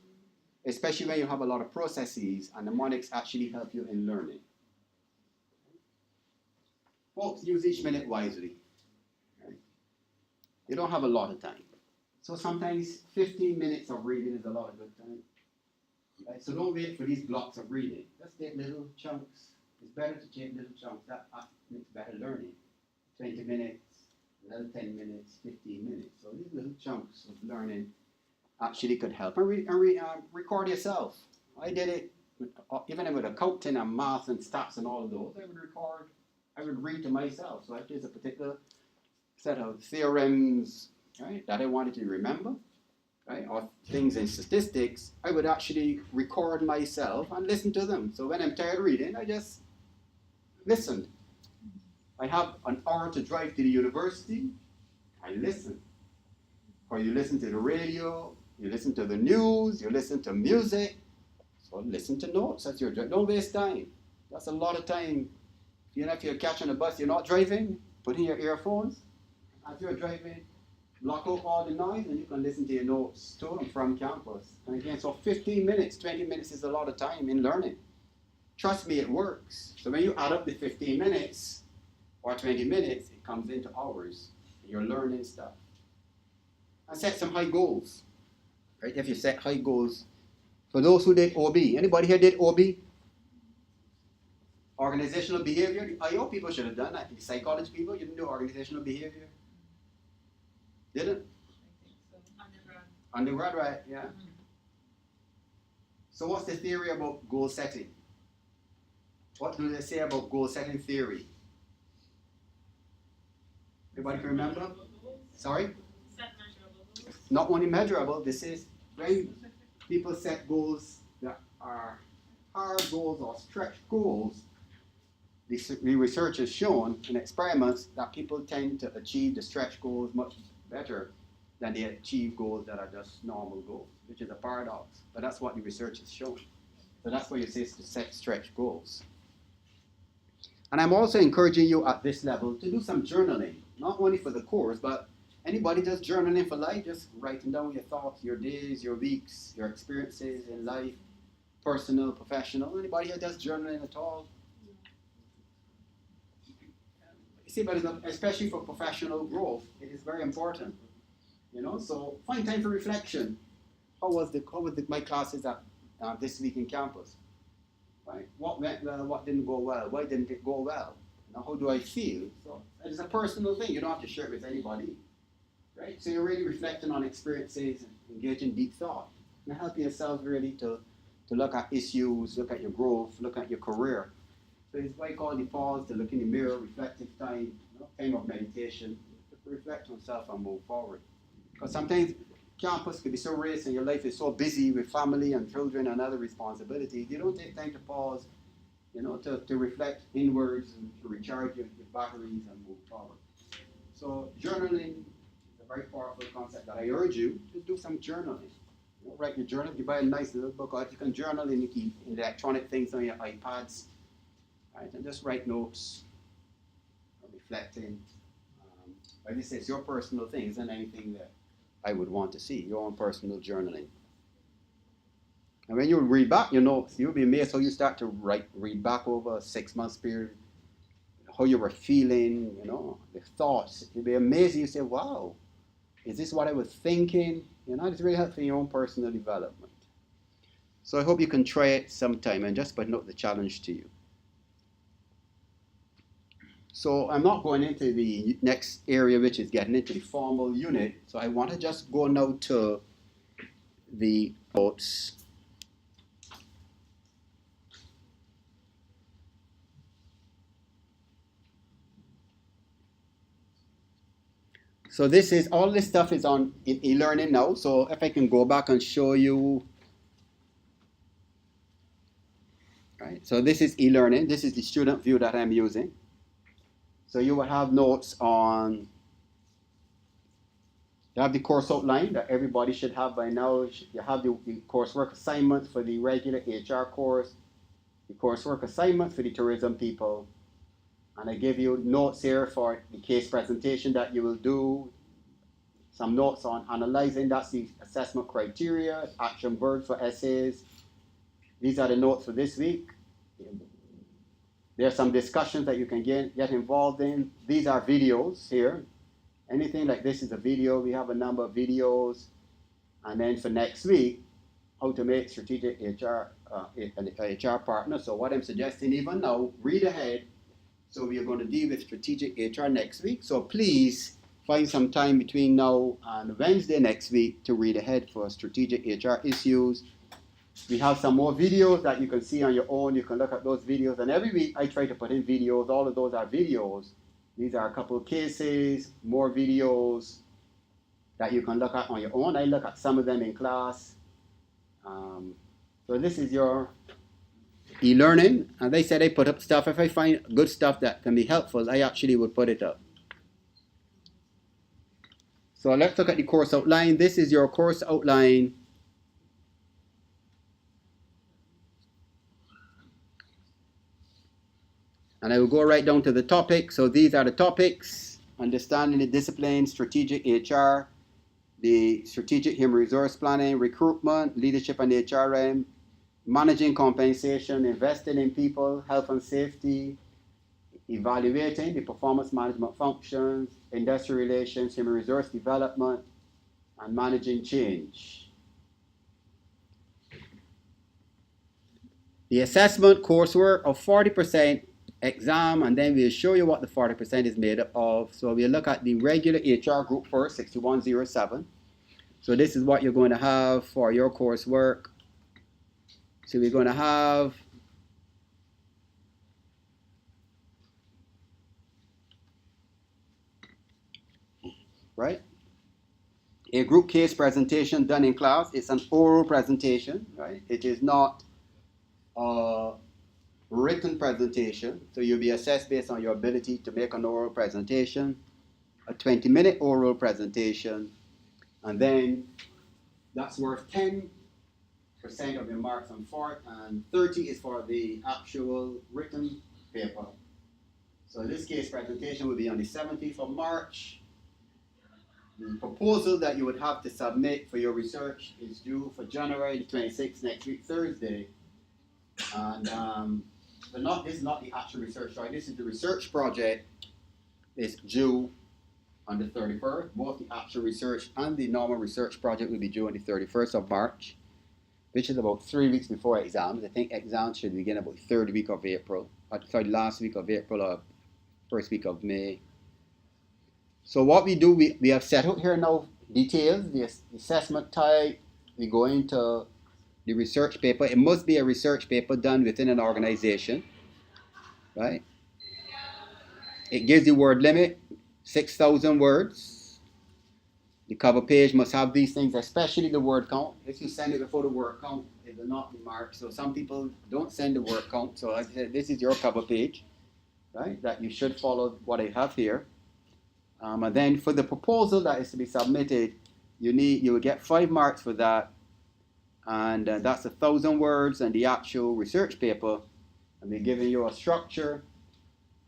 especially when you have a lot of processes, and mnemonics actually help you in learning. Folks, use each minute wisely. Right? You don't have a lot of time. So sometimes 15 minutes of reading is a lot of good time. Right? So don't wait for these blocks of reading. Just take little chunks. It's better to take little chunks. That makes better learning. 20 minutes, another 10 minutes, 15 minutes. So these little chunks of learning actually could help. And record yourself. I did it, even with accounting and math and stats and all of those, I would record, I would read to myself. So if there's a particular set of theorems, right, that I wanted to remember, right, or things in statistics, I would actually record myself and listen to them. So when I'm tired reading, I just listen. I have an hour to drive to the university, I listen. Or you listen to the radio, you listen to the news, you listen to music. So listen to notes as you're driving. Don't waste time. That's a lot of time. You know, if you're catching a bus, you're not driving, put in your earphones. As you're driving, block out all the noise and you can listen to your notes to and from campus. And again, so 15 minutes, 20 minutes is a lot of time in learning. Trust me, it works. So when you add up the 15 minutes or 20 minutes, it comes into hours. You're learning stuff. And set some high goals. Right? If you set high goals, for those who did OB, anybody here did OB? Organizational behavior? IO people should have done that. Psychology people, you didn't do organizational behavior? Didn't? Undergrad, right? Yeah. So what's the theory about goal setting? What do they say about goal setting theory? Everybody can remember? Sorry? Not only measurable, this is when people set goals that are hard goals or stretch goals, the research has shown in experiments that people tend to achieve the stretch goals much better than they achieve goals that are just normal goals, which is a paradox. But that's what the research has shown. So that's why you say to set stretch goals. And I'm also encouraging you at this level to do some journaling, not only for the course, but anybody just journaling for life, just writing down your thoughts, your days, your weeks, your experiences in life, personal, professional. Anybody here does journaling at all? You see, but especially for professional growth, it is very important. You know, so find time for reflection. How was my classes at this week in campus? Right? What went well? What didn't go well? Why didn't it go well? You know, how do I feel? So it's a personal thing. You don't have to share it with anybody. Right? So you're really reflecting on experiences and engaging deep thought and helping yourself really to look at issues, look at your growth, look at your career. So it's what I call the pause, to look in the mirror, reflective time, you know, time of meditation, to reflect on self and move forward. Because sometimes campus can be so racing, and your life is so busy with family and children and other responsibilities, you don't take time to pause, you know, to reflect inwards and to recharge your batteries and move forward. So journaling is a very powerful concept that I urge you to do some journaling. You know, write your journal. You buy a nice little book, or you can journal in electronic things on your iPads, right? And just write notes, or reflecting. Like I say, it's your personal thing. Isn't anything that I would want to see, your own personal journaling. And when you read back your notes, you'll be amazed how you start to read back over a 6 months period, how you were feeling, you know, the thoughts. You'll be amazed. You say, wow, is this what I was thinking? You know, it's really helpful in your own personal development. So I hope you can try it sometime and just put out the challenge to you. So I'm not going into the next area, which is getting into the formal unit. So I want to just go now to the notes. So all this stuff is on e-learning now. So if I can go back and show you. Right. So this is e-learning. This is the student view that I'm using. So you will have notes on, you have the course outline that everybody should have by now. You have the coursework assignments for the regular HR course, the coursework assignments for the tourism people, and I give you notes here for the case presentation that you will do, some notes on analyzing, that's the assessment criteria, action verbs for essays. These are the notes for this week. There are some discussions that you can get involved in. These are videos here. Anything like this is a video. We have a number of videos. And then for next week, how to make strategic HR an HR partner. So what I'm suggesting even now, read ahead. So we are going to deal with strategic HR next week. So please find some time between now and Wednesday next week to read ahead for strategic HR issues. We have some more videos that you can see on your own. You can look at those videos. And every week I try to put in videos. All of those are videos. These are a couple of cases, more videos that you can look at on your own. I look at some of them in class. So this is your e-learning. And they said I put up stuff. If I find good stuff that can be helpful, I actually would put it up. So let's look at the course outline. This is your course outline. And I will go right down to the topic. So these are the topics: understanding the discipline, strategic HR, the strategic human resource planning, recruitment, leadership and HRM, managing compensation, investing in people, health and safety, evaluating the performance management functions, industrial relations, human resource development, and managing change. The assessment coursework of 40% exam, and then we'll show you what the 40% is made up of. So we'll look at the regular HR group first, 6107. So this is what you're going to have for your coursework. So we're going to have a group case presentation done in class. It's an oral presentation, right? It is not a written presentation. So you'll be assessed based on your ability to make an oral presentation, a 20-minute oral presentation, and then that's worth 10% of your marks on 4, and 30 is for the actual written paper. So this case presentation will be on the 17th of March. The proposal that you would have to submit for your research is due for January the 26th, next week, Thursday. And this is not the actual research, sorry, this is the research project. It's due on the 31st. Both the actual research and the normal research project will be due on the 31st of March, which is about 3 weeks before exams. I think exams should begin about the third week of April, last week of April or first week of May. So what we do, we have set out here now details, the assessment type. We go into the research paper. It must be a research paper done within an organization, right? It gives the word limit, 6,000 words. The cover page must have these things, especially the word count. If you send it before the word count, it will not be marked. So some people don't send the word count. So like I said, this is your cover page, right? That you should follow what I have here. And then for the proposal that is to be submitted, you will get 5 marks for that. And that's 1,000 words, and the actual research paper. And we're giving you a structure,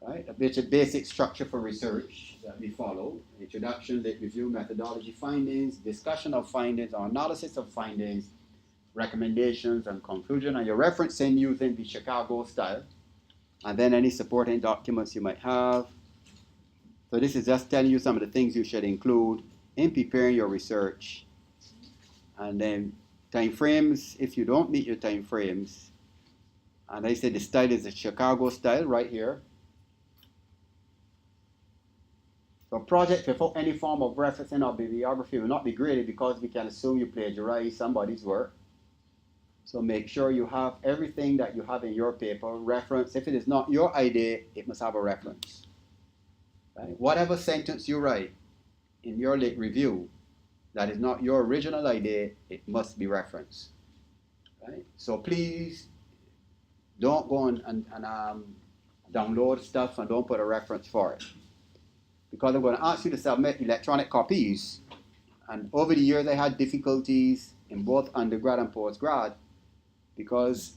right? A basic structure for research that we follow: introduction, lit review, methodology, findings, discussion of findings, or analysis of findings, recommendations, and conclusion. And you're referencing using the Chicago style. And then any supporting documents you might have. So this is just telling you some of the things you should include in preparing your research. And then time frames, if you don't meet your time frames. And I said the style is the Chicago style right here. So project without any form of referencing or bibliography will not be graded because we can assume you plagiarize somebody's work. So make sure you have everything that you have in your paper reference. If it is not your idea, it must have a reference. Right? Whatever sentence you write in your lit review that is not your original idea, it must be referenced. Right? So please don't go and download stuff and don't put a reference for it. Because I'm going to ask you to submit electronic copies. And over the years I had difficulties in both undergrad and postgrad because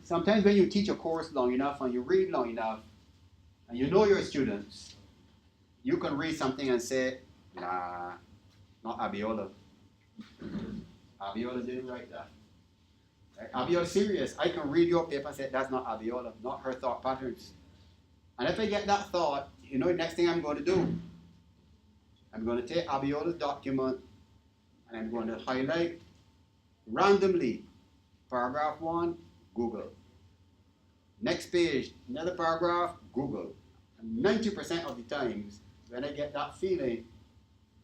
sometimes when you teach a course long enough and you read long enough, and you know your students, you can read something and say, nah, not Abiola. Abiola didn't write that. Right? Abiola's serious. I can read your paper and say, that's not Abiola, not her thought patterns. And if I get that thought, you know the next thing I'm going to do? I'm going to take Abiola's document and I'm going to highlight randomly Paragraph 1, Google. Next page, another paragraph, Google. And 90% of the times, when I get that feeling,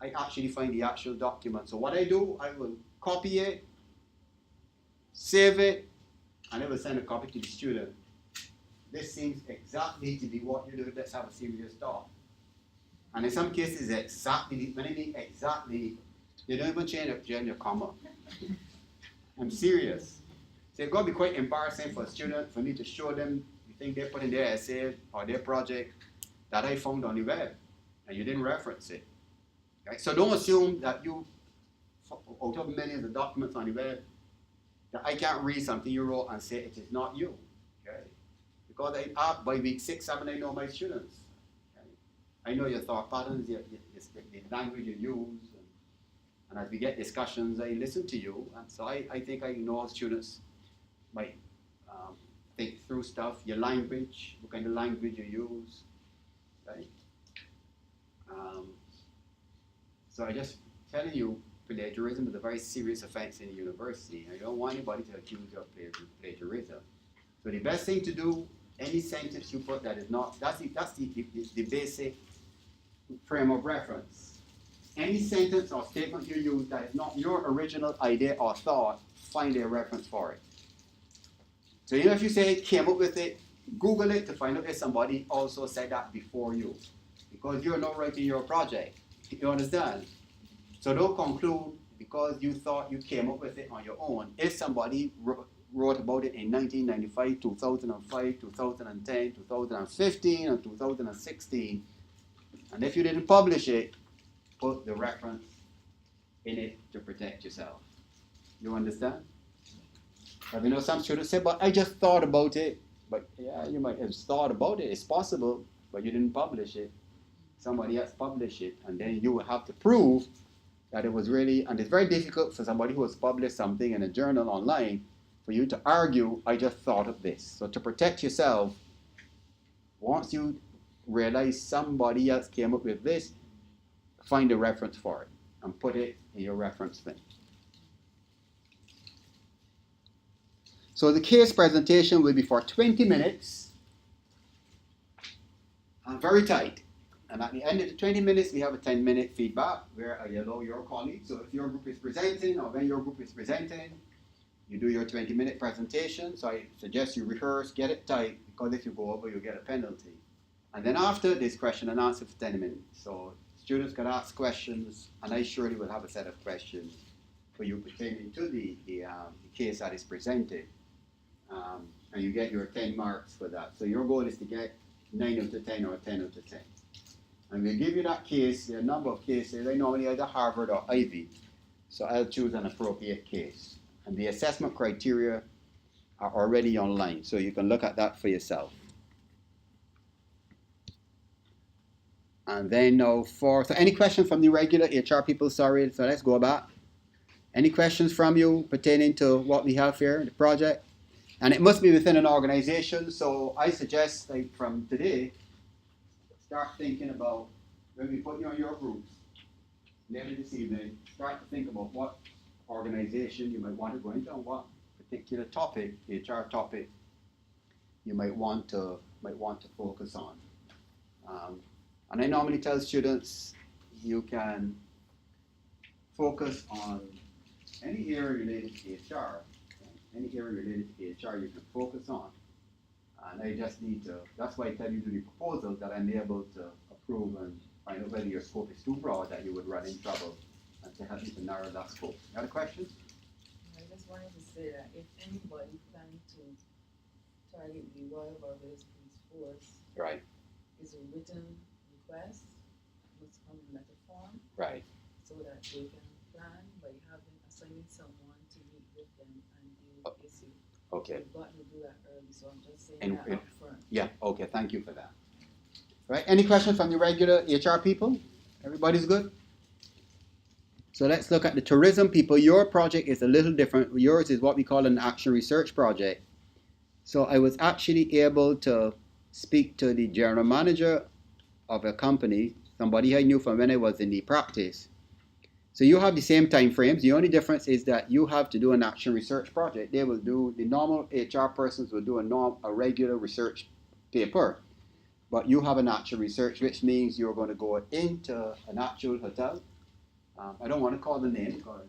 I actually find the actual document. So what I do, I will copy it, save it, and I will send a copy to the student. This seems exactly to be what you do. Let's have a serious talk. And in some cases, exactly, when I mean exactly, you don't even change your comma. I'm serious. So it's going to be quite embarrassing for a student for me to show them the thing they put in their essay or their project that I found on the web, and you didn't reference it. Okay? So don't assume that you, out of millions of documents on the web, that I can't read something you wrote and say it is not you. Okay? Because by week 6, 7, I know my students. Okay? I know your thought patterns, the language you use, and as we get discussions, I listen to you, and so I think I know students might think through stuff, your language, what kind of language you use, right? So I just telling you, plagiarism is a very serious offense in the university, and I don't want anybody to accuse you of plagiarism. So the best thing to do, any sentence you put that is not, that's the basic frame of reference. Any sentence or statement you use that is not your original idea or thought, find a reference for it. So even if you say came up with it, Google it to find out if somebody also said that before you. Because you're not writing your project. You understand? So don't conclude because you thought you came up with it on your own. If somebody wrote about it in 1995, 2005, 2010, 2015, and 2016, and if you didn't publish it, put the reference in it to protect yourself. You understand? But you know, some students say, but I just thought about it. But yeah, you might have thought about it. It's possible, but you didn't publish it. Somebody else published it, and then you will have to prove that it was really, and it's very difficult for somebody who has published something in a journal online for you to argue, I just thought of this. So to protect yourself, once you realize somebody else came up with this, find a reference for it and put it in your reference thing. So the case presentation will be for 20 minutes and very tight. And at the end of the 20 minutes, we have a 10-minute feedback where I allow your colleagues. So if your group is presenting or when your group is presenting, you do your 20-minute presentation. So I suggest you rehearse, get it tight, because if you go over, you get a penalty. And then after, there's question and answer for 10 minutes. So students can ask questions, and I surely will have a set of questions for you pertaining to the case that is presented. And you get your 10 marks for that. So your goal is to get 9 out of 10 or 10 out of 10. And we'll give you that case, there are a number of cases. I normally either Harvard or Ivy, so I'll choose an appropriate case. And the assessment criteria are already online, so you can look at that for yourself. And then now so any questions from the regular HR people? Sorry, so let's go back. Any questions from you pertaining to what we have here, the project? And it must be within an organization, so I suggest, like from today, start thinking about, when we put you on your groups, later this evening, start to think about what organization you might want to go into and what particular topic, HR topic, you might want to focus on. And I normally tell students you can focus on any area related to HR. Any area related to HR you can focus on. And I just need to, that's why I tell you to the proposal that I'm able to approve and find out whether your scope is too broad that you would run in trouble, and to help you to narrow that scope. You got a question? I just wanted to say that if anybody plans to target the Royal Barbados Police Force, Right. is a written request, must come in letter form, Right. so that they can plan by assigning someone to meet with them and deal with the issue. Okay. You've got to do that early, so I'm just saying And- that and- up front. Yeah, okay, thank you for that. Right, any questions from the regular HR people? Everybody's good? So let's look at the tourism people. Your project is a little different. Yours is what we call an action research project. So I was actually able to speak to the general manager of a company, somebody I knew from when I was in the practice. So you have the same time frames. The only difference is that you have to do an action research project. They will do, the normal HR persons will do a regular research paper. But you have an actual research, which means you're going to go into an actual hotel. I don't want to call the name because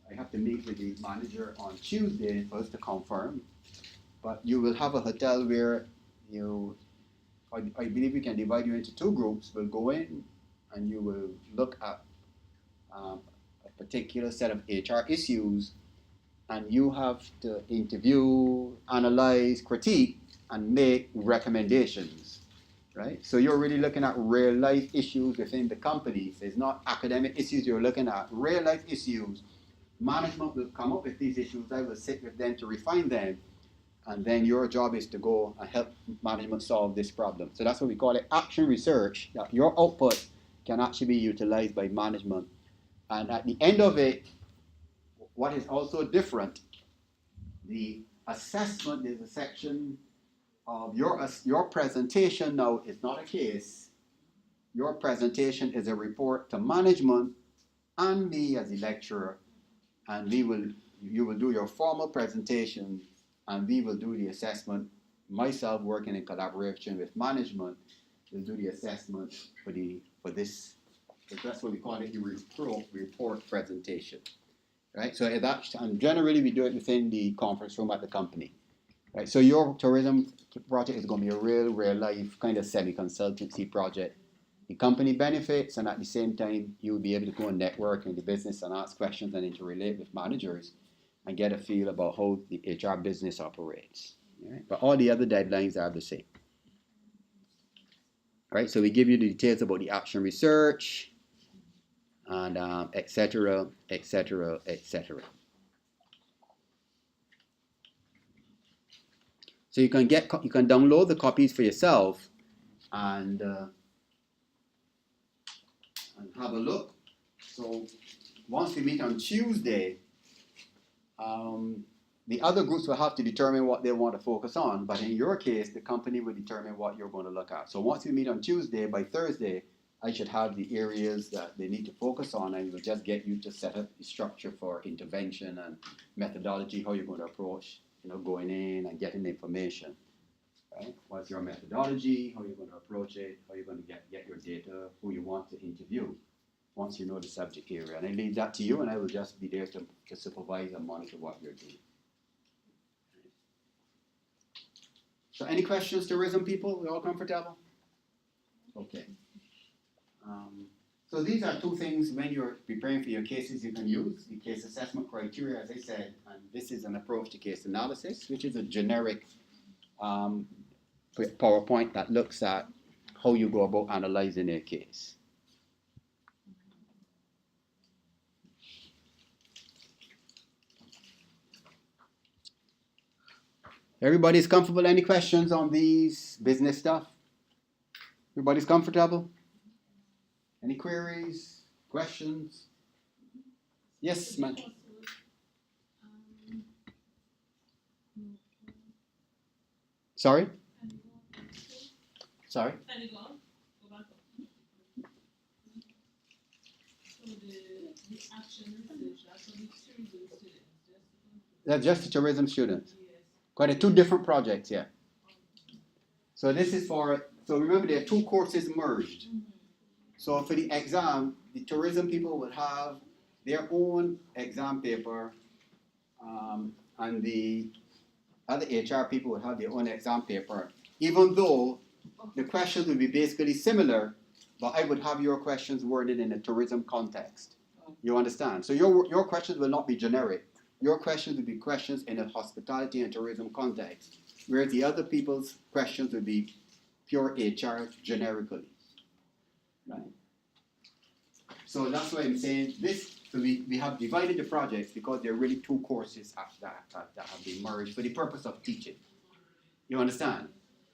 I have to meet with the manager on Tuesday for us to confirm. But you will have a hotel where I believe we can divide you into two groups. We'll go in and you will look at a particular set of HR issues, and you have to interview, analyze, critique, and make recommendations. Right? So you're really looking at real life issues within the companies. It's not academic issues you're looking at, real life issues. Management will come up with these issues. I will sit with them to refine them. And then your job is to go and help management solve this problem. So that's what we call it, action research, that your output can actually be utilized by management. And at the end of it, what is also different, the assessment is a section of your presentation now is not a case. Your presentation is a report to management and me as a lecturer, and you will do your formal presentation, and we will do the assessment. Myself, working in collaboration with management, will do the assessment for this. That's what we call it, the report presentation, right? So and generally we do it within the conference room at the company. Right, so your tourism project is going to be a real life kind of semi-consultancy project. The company benefits, and at the same time, you'll be able to go and network in the business and ask questions and interrelate with managers and get a feel about how the HR business operates. Right? But all the other deadlines are the same. Right, so we give you the details about the action research and etc., etc., etc. So you can download the copies for yourself and have a look. So once we meet on Tuesday, the other groups will have to determine what they want to focus on. But in your case, the company will determine what you're going to look at. So once we meet on Tuesday, by Thursday, I should have the areas that they need to focus on, and we'll just get you to set up the structure for intervention and methodology, how you're going to approach, going in and getting the information. Right? What's your methodology, how you're going to approach it, how you're going to get your data, who you want to interview, once you know the subject area. And I leave that to you, and I will just be there to supervise and monitor what you're doing. So any questions, tourism people? We all comfortable? Okay. So these are two things when you're preparing for your cases you can use. The case assessment criteria, as I said, and this is an approach to case analysis, which is a generic PowerPoint that looks at how you go about analyzing a case. Everybody's comfortable? Any questions on these business stuff? Everybody's comfortable? Any queries? Questions? Yes, ma'am. Sorry? Sorry? That's just the tourism students. Quite two different projects, yeah. So this is so remember there are two courses merged. So for the exam, the tourism people will have their own exam paper, and the other HR people will have their own exam paper, even though the questions will be basically similar, but I would have your questions worded in a tourism context. You understand? So your questions will not be generic. Your questions will be questions in a hospitality and tourism context, whereas the other people's questions will be pure HR generically. Right? So that's why I'm saying this. So we have divided the projects because there are really two courses that have been merged for the purpose of teaching. You understand?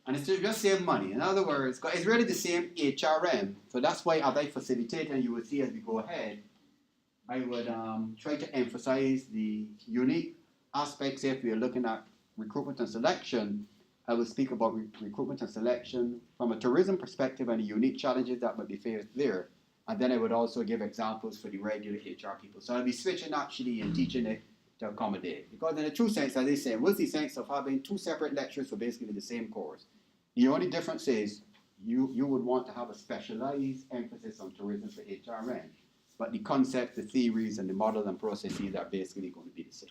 And it's to just save money. In other words, it's really the same HRM. So that's why as I facilitate, and you will see as we go ahead, I would try to emphasize the unique aspects. If we are looking at recruitment and selection, I will speak about recruitment and selection from a tourism perspective and the unique challenges that might be faced there. And then I would also give examples for the regular HR people. So I'll be switching actually and teaching it to accommodate. Because in the true sense, as they say, what's the sense of having two separate lectures for basically the same course? The only difference is you would want to have a specialized emphasis on tourism for HRM. But the concepts, the theories, and the models and processes are basically going to be the same.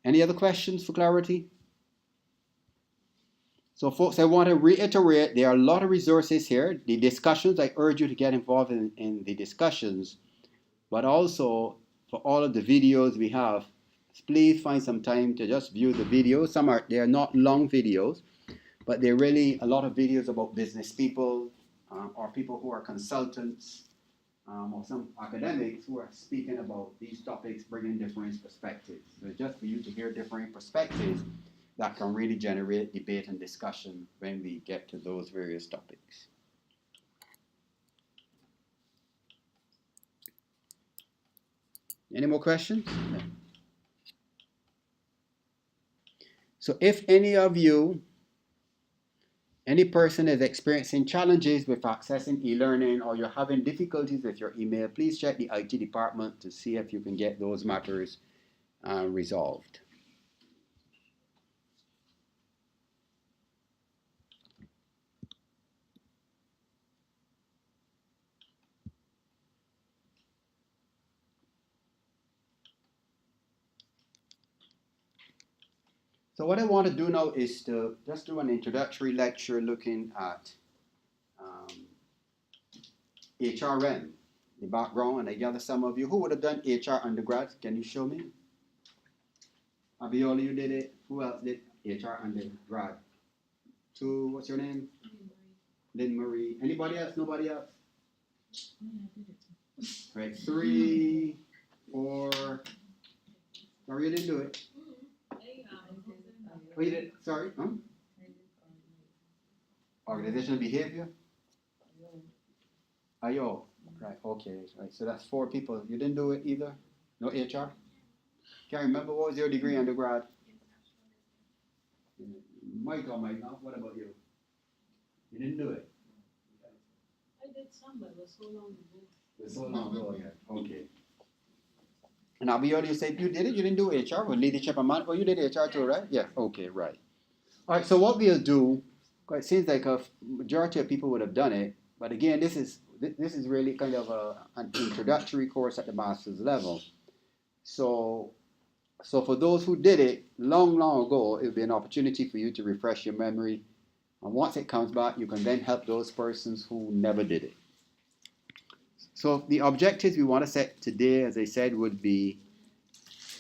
Any other questions for clarity? So folks, I want to reiterate, there are a lot of resources here. The discussions, I urge you to get involved in the discussions, but also for all of the videos we have, please find some time to just view the videos. They are not long videos, but they're really a lot of videos about business people or people who are consultants or some academics who are speaking about these topics, bringing different perspectives. So just for you to hear different perspectives that can really generate debate and discussion when we get to those various topics. Any more questions? No. So if any of you, any person is experiencing challenges with accessing e-learning or you're having difficulties with your email, please check the IT department to see if you can get those matters resolved. So what I want to do now is to just do an introductory lecture looking at HRM, the background, and I gather some of you who would have done HR undergrad. Can you show me? Abiola, you did it. Who else did HR undergrad? What's your name? Lynn Marie. Anybody else? Nobody else? Right, 3, 4. Maria didn't do it. Oh, you did? Sorry, huh? Organizational behavior? Ayo. Right, okay. Right, so that's 4 people. You didn't do it either? No HR? Can't remember, what was your degree undergrad? Might or might not. What about you? You didn't do it? I did some, but it was so long ago. It was so long ago, yeah. Okay. And Abiola, you said you did it? You didn't do HR with leadership and management? Oh, you did HR too, right? Yeah, okay, right. All right, so what we'll do, it seems like a majority of people would have done it, but again, this is really kind of an introductory course at the master's level. So for those who did it long ago, it will be an opportunity for you to refresh your memory. And once it comes back, you can then help those persons who never did it. So the objectives we want to set today, as I said, would be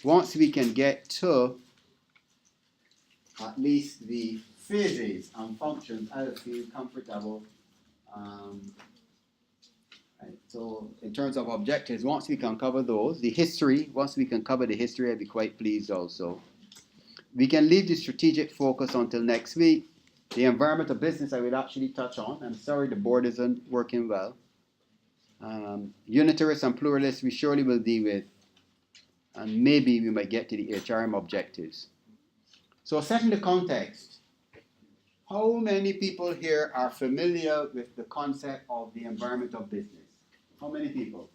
once we can get to at least the phases and functions, I feel comfortable. Right. So in terms of objectives, once we can cover those, the history, once we can cover the history, I'd be quite pleased also. We can leave the strategic focus until next week. The environment of business I will actually touch on. I'm sorry the board isn't working well. Unitarists and pluralists we surely will deal with. And maybe we might get to the HRM objectives. So setting the context, how many people here are familiar with the concept of the environment of business? How many people?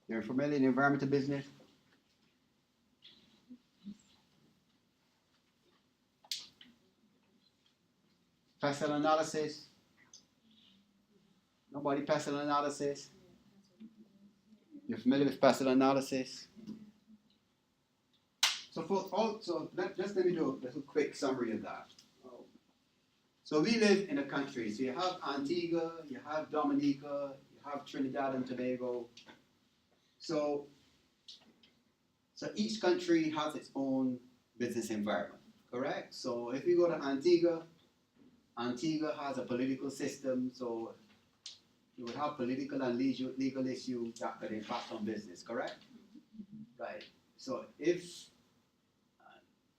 You're familiar with the environment of business? Pestle analysis? Nobody pestle analysis? You're familiar with pestle analysis? So just let me do a little quick summary of that. So we live in a country. So you have Antigua, you have Dominica, you have Trinidad and Tobago. So each country has its own business environment, correct? So if we go to Antigua, Antigua has a political system, so you would have political and legal issues that could impact on business, correct? Right. So if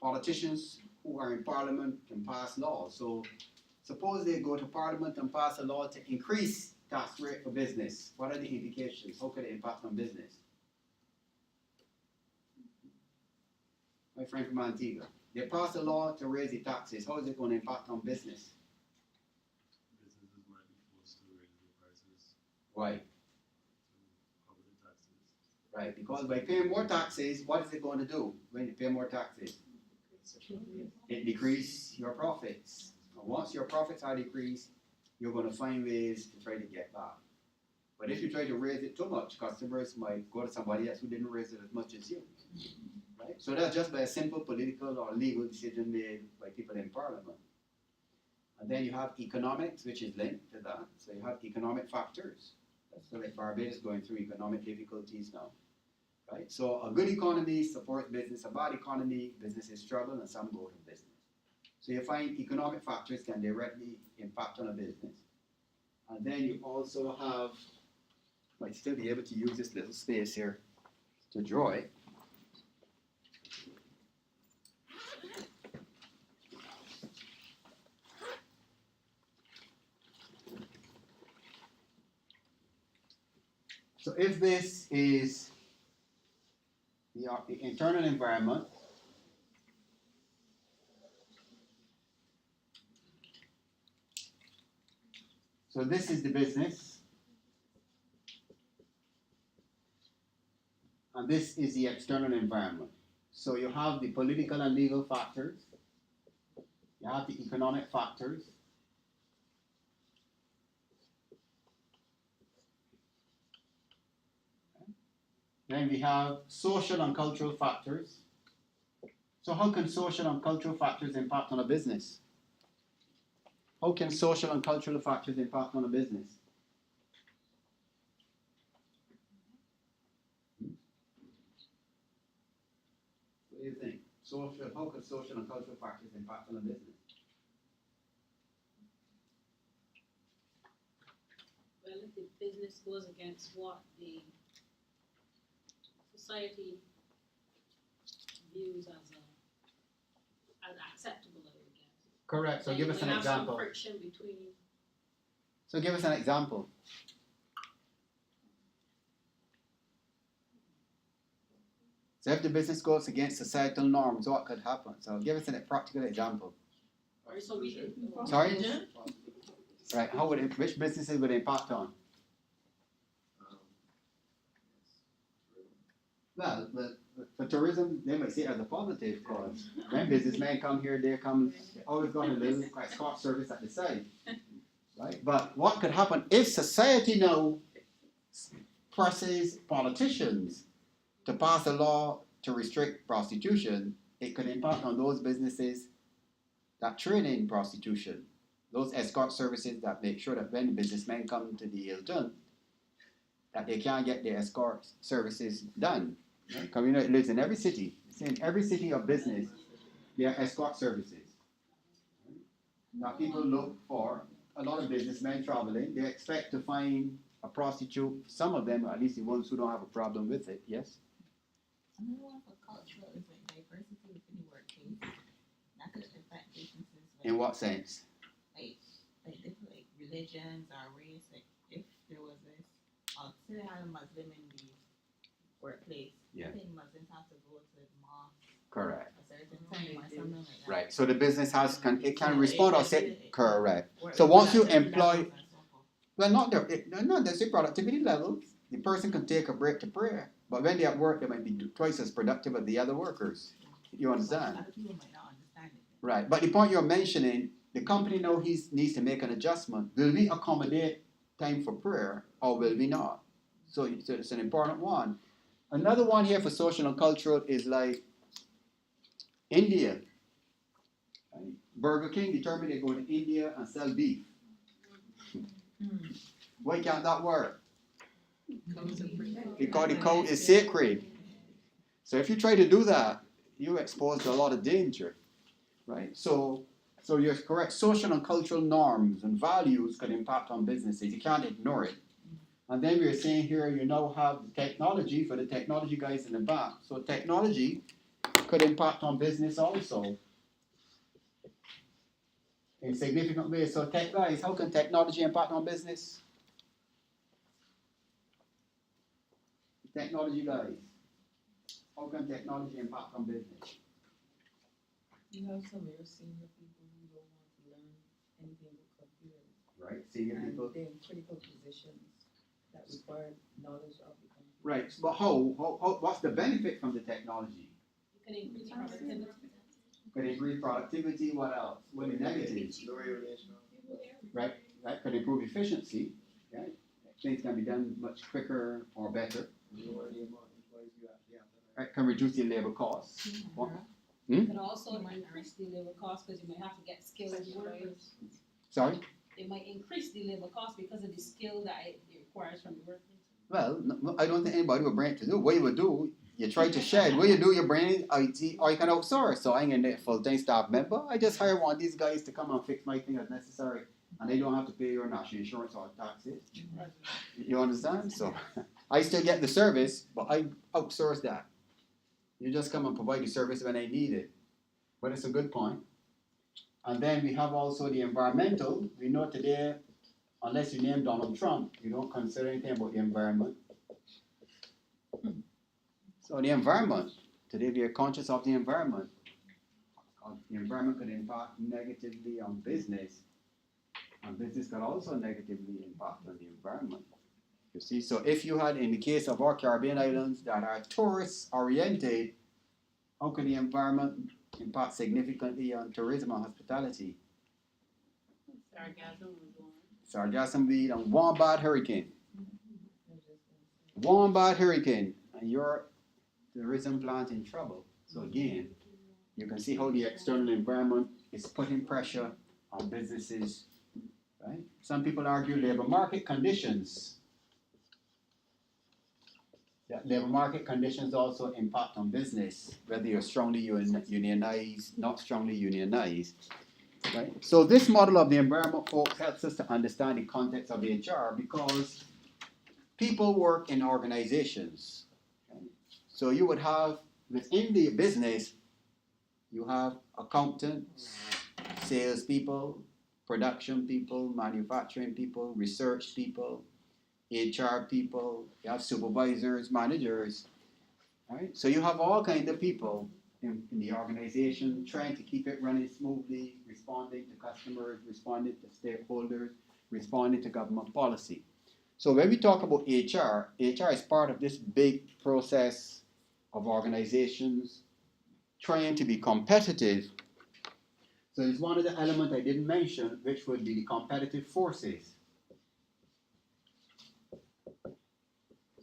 politicians who are in parliament can pass laws, so suppose they go to parliament and pass a law to increase tax rate for business, what are the implications? How could it impact on business? my friend from Antigua. They passed a law to raise the taxes. How is it going to impact on business? Businesses might be forced to raise their prices Why? to cover the taxes. Right, because by paying more taxes, what is it going to do when you pay more taxes? It decreases your profits. And once your profits are decreased, you're going to find ways to try to get back. But if you try to raise it too much, customers might go to somebody else who didn't raise it as much as you. Right? So that's just by a simple political or legal decision made by people in parliament. And then you have economics, which is linked to that. So you have economic factors. So like Barbados is going through economic difficulties now. Right? So a good economy supports business, a bad economy, businesses struggle and some go to business. So you find economic factors can directly impact on a business. And then you also have, might still be able to use this little space here to draw it. So if this is the internal environment, so this is the business, and this is the external environment. So you have the political and legal factors, you have the economic factors, then we have social and cultural factors. So how can social and cultural factors impact on a business? How can social and cultural factors impact on a business? What do you think? How can social and cultural factors impact on a business? Well, if the business goes against what the society views as acceptable, I would guess. Correct. So Then give us an we have some example. friction between. So give us an example. So if the business goes against societal norms, what could happen? So give us a practical example. So we should. Sorry? Right. How would it, which businesses would it impact on? Well, for tourism, they might see it as a positive cause. When businessmen come here, they always got a little escort service at the side. Right? But what could happen if society now presses politicians to pass a law to restrict prostitution? It could impact on those businesses that trade in prostitution, those escort services that make sure that when businessmen come to the Hilton, that they can't get their escort services done. Because you know it lives in every city. It's in every city of business, there are escort services. Now people look for a lot of businessmen traveling. They expect to find a prostitute. Some of them, at least the ones who don't have a problem with it. Yes. Another one for cultural is like diversity within the workplace. That could affect businesses. Like, In what sense? Like different like religions or race. Like if there was this, say they had a Muslim in the workplace. Yeah. I think Muslims have to go to the mosque. Correct. A certain time or something like that. Right. So the business can respond or say correct. Or So once you productivity employ, levels and so forth. well, not the productivity levels. The person can take a break to prayer, but when they're at work, they might be twice as productive as the other workers. You understand? Other people might not understand it. Right. But the point you're mentioning, the company now needs to make an adjustment. Will we accommodate time for prayer or will we not? So it's an important one. Another one here for social and cultural is like India. Right? Burger King determined they go to India and sell beef. Why can't that work? Because the code is sacred. So if you try to do that, you're exposed to a lot of danger. Right? So you're correct. Social and cultural norms and values can impact on businesses. You can't ignore it. And then we're saying here you now have technology for the technology guys in the back. So technology could impact on business also in significant ways. So tech guys, how can technology impact on business? Technology guys, how can technology impact on business? You have some of your senior people who don't want to learn anything but computers. right? Senior And people. they're in critical positions that require knowledge of the computer. Right, but what's the benefit from the technology? You can increase productivity. Could increase productivity, what else? What are the negatives? Lower your relation. Right, right, could improve efficiency, right? Things can be done much quicker or better. Lower the amount of employees you actually have. Right, can reduce the labor costs. It could also increase the labor cost because you might have to get skilled workers. Sorry? It might increase the labor cost because of the skill that it requires from the workers. Well, no, I don't think anybody would bring it to do. What you would do, you try to shed. What you do, you bring in IT, or you can outsource. So I ain't a full-time staff member. I just hire one of these guys to come and fix my thing as necessary. And they don't have to pay your national insurance or taxes. You understand? So I still get the service, but I outsource that. You just come and provide the service when I need it. But it's a good point. And then we have also the environmental. We know today, unless you name Donald Trump, you don't consider anything about the environment. So the environment, today we are conscious of the environment. The environment could impact negatively on business, and business could also negatively impact on the environment. You see, so if you had, in the case of our Caribbean islands that are tourist oriented, how can the environment impact significantly on tourism and hospitality? Sargassum was one. Sargassum being and one bad hurricane. One bad hurricane, and your tourism plant in trouble. So again, you can see how the external environment is putting pressure on businesses, right? Some people argue labor market conditions. That labor market conditions also impact on business, whether you're strongly unionized, not strongly unionized, right? So this model of the environment, folks, helps us to understand the context of HR because people work in organizations. Okay? So you would have, within the business, you have accountants, salespeople, production people, manufacturing people, research people, HR people, you have supervisors, managers, right? So you have all kinds of people in the organization trying to keep it running smoothly, responding to customers, responding to stakeholders, responding to government policy. So when we talk about HR, HR is part of this big process of organizations trying to be competitive. So it's one of the elements I didn't mention, which would be the competitive forces.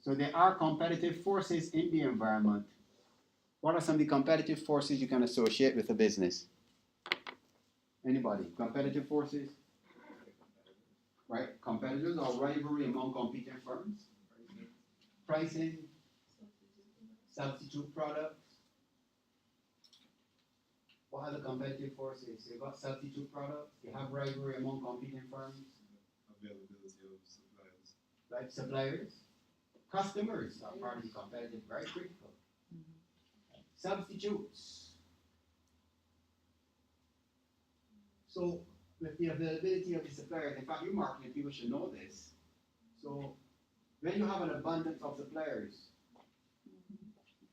So there are competitive forces in the environment. What are some of the competitive forces you can associate with a business? Anybody? Competitive forces? Right? Competitors or rivalry among competing firms? Pricing? Substitute products? What are the competitive forces? You've got substitute products, you have rivalry among competing firms. Availability of suppliers. Like suppliers. Customers are part of the competitive, very critical. Substitutes. So with the availability of the suppliers, in fact, you marketing people should know this. So when you have an abundance of suppliers,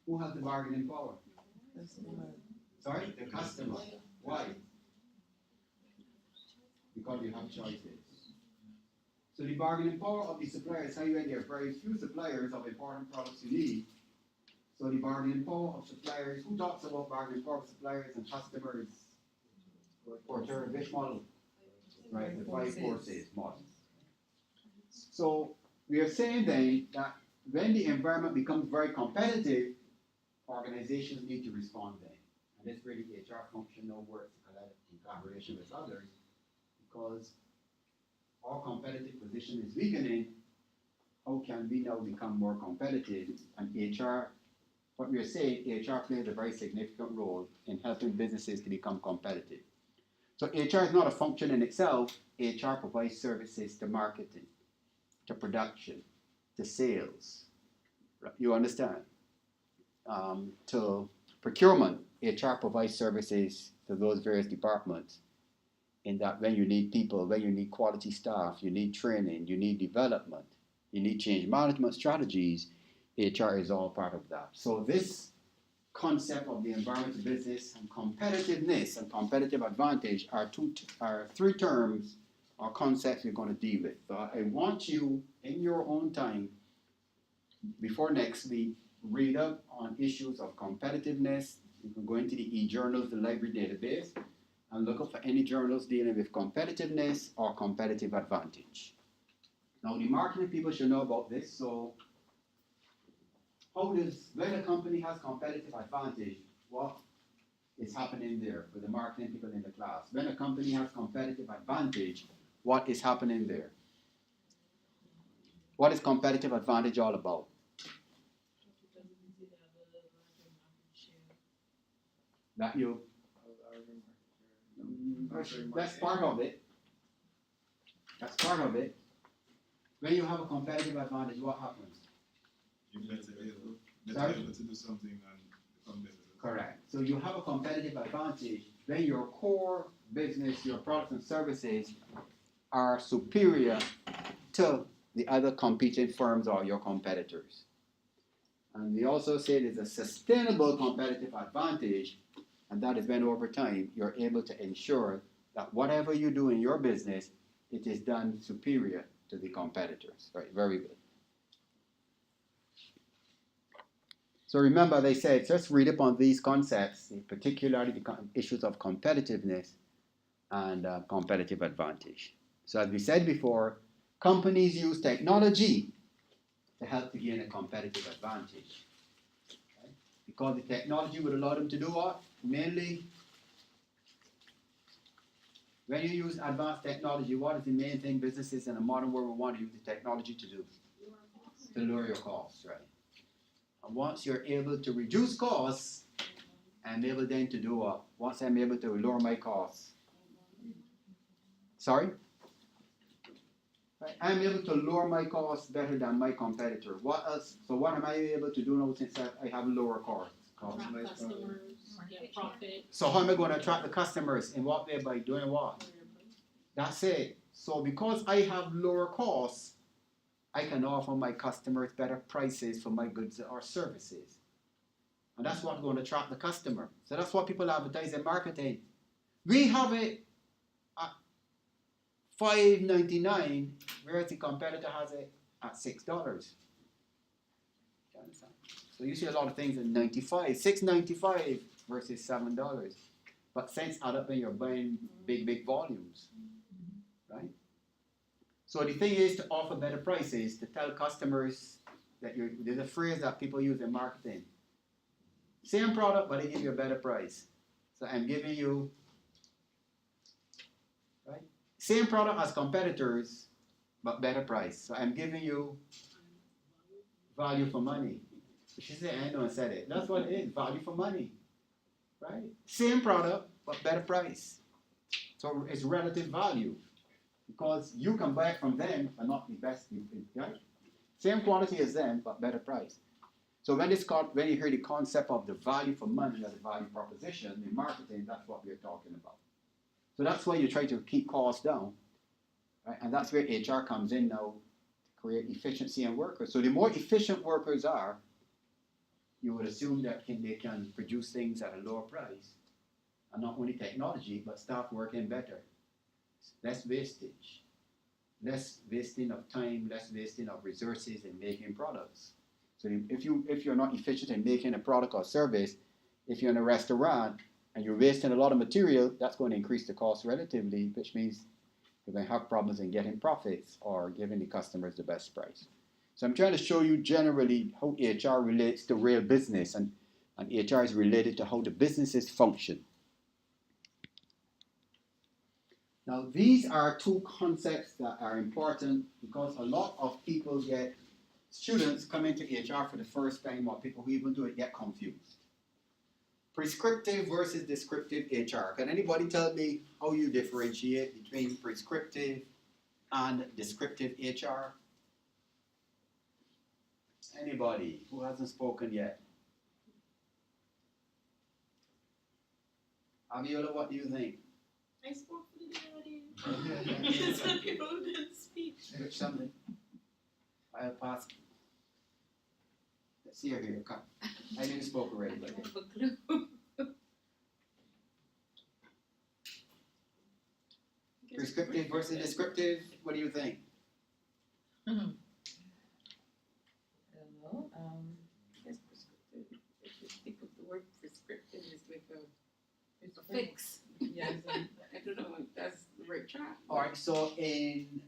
who has the bargaining power? Sorry, the customer. Why? Because you have choices. So the bargaining power of the suppliers, how you get there, very few suppliers of important products you need. So the bargaining power of suppliers, who talks about bargaining power of suppliers and customers? Porter, which model? Right, the five forces model. So we are saying then that when the environment becomes very competitive, organizations need to respond then. And this really HR function now works in collaboration with others because our competitive position is weakening. How can we now become more competitive? And HR, what we are saying, HR plays a very significant role in helping businesses to become competitive. So HR is not a function in itself. HR provides services to marketing, to production, to sales. You understand? To procurement, HR provides services to those various departments. In that when you need people, when you need quality staff, you need training, you need development, you need change management strategies, HR is all part of that. So this concept of the environment of business, and competitiveness and competitive advantage are three terms or concepts we're going to deal with. So I want you, in your own time, before next week, read up on issues of competitiveness. You can go into the e-journals, the library database, and look up for any journals dealing with competitiveness or competitive advantage. Now, the marketing people should know about this. So, when a company has competitive advantage, what is happening there for the marketing people in the class? When a company has competitive advantage, what is happening there? What is competitive advantage all about? That you? That's part of it. That's part of it. When you have a competitive advantage, what happens? You're better able to do something and become better. Correct. So you have a competitive advantage when your core business, your products and services are superior to the other competing firms or your competitors. And we also say there's a sustainable competitive advantage, and that is when over time you're able to ensure that whatever you do in your business, it is done superior to the competitors. Right, very good. So remember, they said, just read up on these concepts, particularly the issues of competitiveness and competitive advantage. So as we said before, companies use technology to help to gain a competitive advantage. Okay? Because the technology would allow them to do what? Mainly, when you use advanced technology, what is the main thing businesses in a modern world will want to use the technology to do? To lower your costs, right? And once you're able to reduce costs, I'm able then to do what? Once I'm able to lower my costs. Sorry? Right. I'm able to lower my costs better than my competitor. What else? So what am I able to do now since I have lower costs? Attract customers, get profit. So how am I going to attract the customers? In what way? By doing what? That's it. So because I have lower costs, I can offer my customers better prices for my goods or services. And that's what's going to attract the customer. So that's what people advertise in marketing. We have it at $5.99, whereas the competitor has it at $6. So you see a lot of things in $6.95 versus $7. But cents add up when you're buying big volumes, right? So the thing is to offer better prices, to tell customers that there's a phrase that people use in marketing. Same product, but they give you a better price. So I'm giving you, right? Same product as competitors, but better price. So I'm giving you value for money. She said, I know I said it. That's what it is, value for money, right? Same product, but better price. So it's relative value. Because you can buy it from them and not the best, right? Same quality as them, but better price. So when you hear the concept of the value for money as a value proposition in marketing, that's what we're talking about. So that's why you try to keep costs down, right? And that's where HR comes in now to create efficiency in workers. So the more efficient workers are, you would assume that they can produce things at a lower price, and not only technology, but staff working better. Less wastage, less wasting of time, less wasting of resources in making products. So if you're not efficient in making a product or service, if you're in a restaurant and you're wasting a lot of material, that's going to increase the cost relatively, which means you're going to have problems in getting profits or giving the customers the best price. So I'm trying to show you generally how HR relates to real business, and HR is related to how the businesses function. Now, these are two concepts that are important because a lot of students come into HR for the first time, or people who even do it get confused. Prescriptive versus descriptive HR. Can anybody tell me how you differentiate between prescriptive and descriptive HR? Anybody who hasn't spoken yet? Aviola, what do you think? I spoke for the day already. Some people didn't speak. Something. I'll pass. See her here, come. I didn't spoke already, but have a clue. prescriptive versus descriptive, what do you think? I don't know. I guess prescriptive, if you think of the word prescriptive, it's like a fix. Yes. I don't know if that's the right track. Alright, so in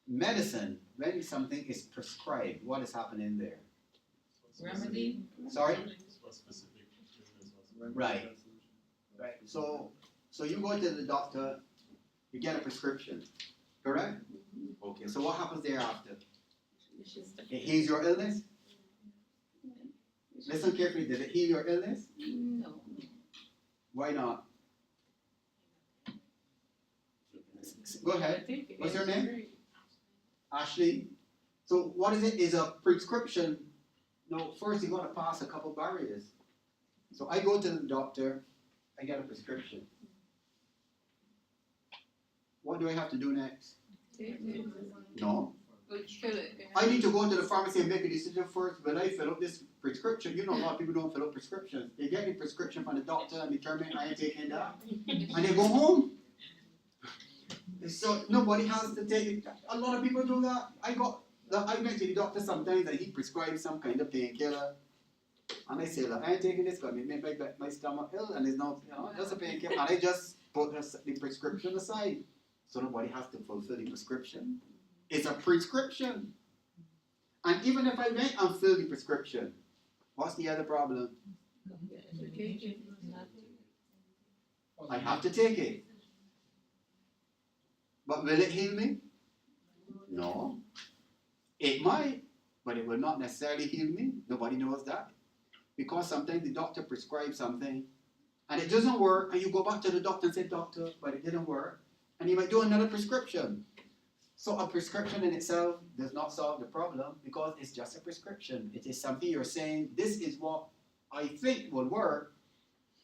medicine, when something is prescribed, what is happening there? Remedy. Sorry? For specific business or something. Right. Right. So you go to the doctor, you get a prescription, correct? Okay, so what happens thereafter? It's just It heals your illness? Listen carefully, did it heal your illness? no. Why not? Go ahead. What's your name? Ashley. So what is it? Is a prescription. No, first you gotta pass a couple barriers. So I go to the doctor, I get a prescription. What do I have to do next? No. I need to go to the pharmacy and make a decision first. When I fill up this prescription, you know a lot of people don't fill up prescriptions. They get the prescription from the doctor and determine I ain't taking that. And they go home. So nobody has to take it. A lot of people do that. I went to the doctor sometimes and he prescribed some kind of painkiller. And I say, look, I ain't taking this because it made my stomach ill and it's not, just a painkiller. And I just put the prescription aside. So nobody has to fulfill the prescription. It's a prescription. And even if I went and fill the prescription, what's the other problem? I have to take it. But will it heal me? No. It might, but it will not necessarily heal me. Nobody knows that. Because sometimes the doctor prescribes something and it doesn't work, and you go back to the doctor and say, doctor, but it didn't work. And he might do another prescription. So a prescription in itself does not solve the problem because it's just a prescription. It is something you're saying, this is what I think will work,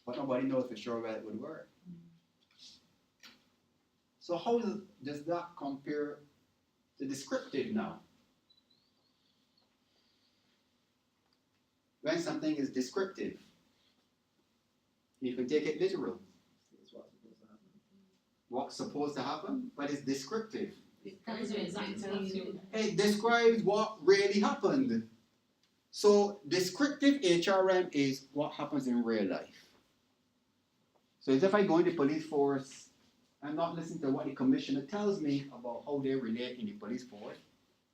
but nobody knows for sure whether it would work. So how does that compare to descriptive now? When something is descriptive, you can take it literal. What's supposed to happen? But it's descriptive. It describes what really happened. So descriptive HRM is what happens in real life. So as if I go in the police force, I'm not listening to what the commissioner tells me about how they relate in the police force.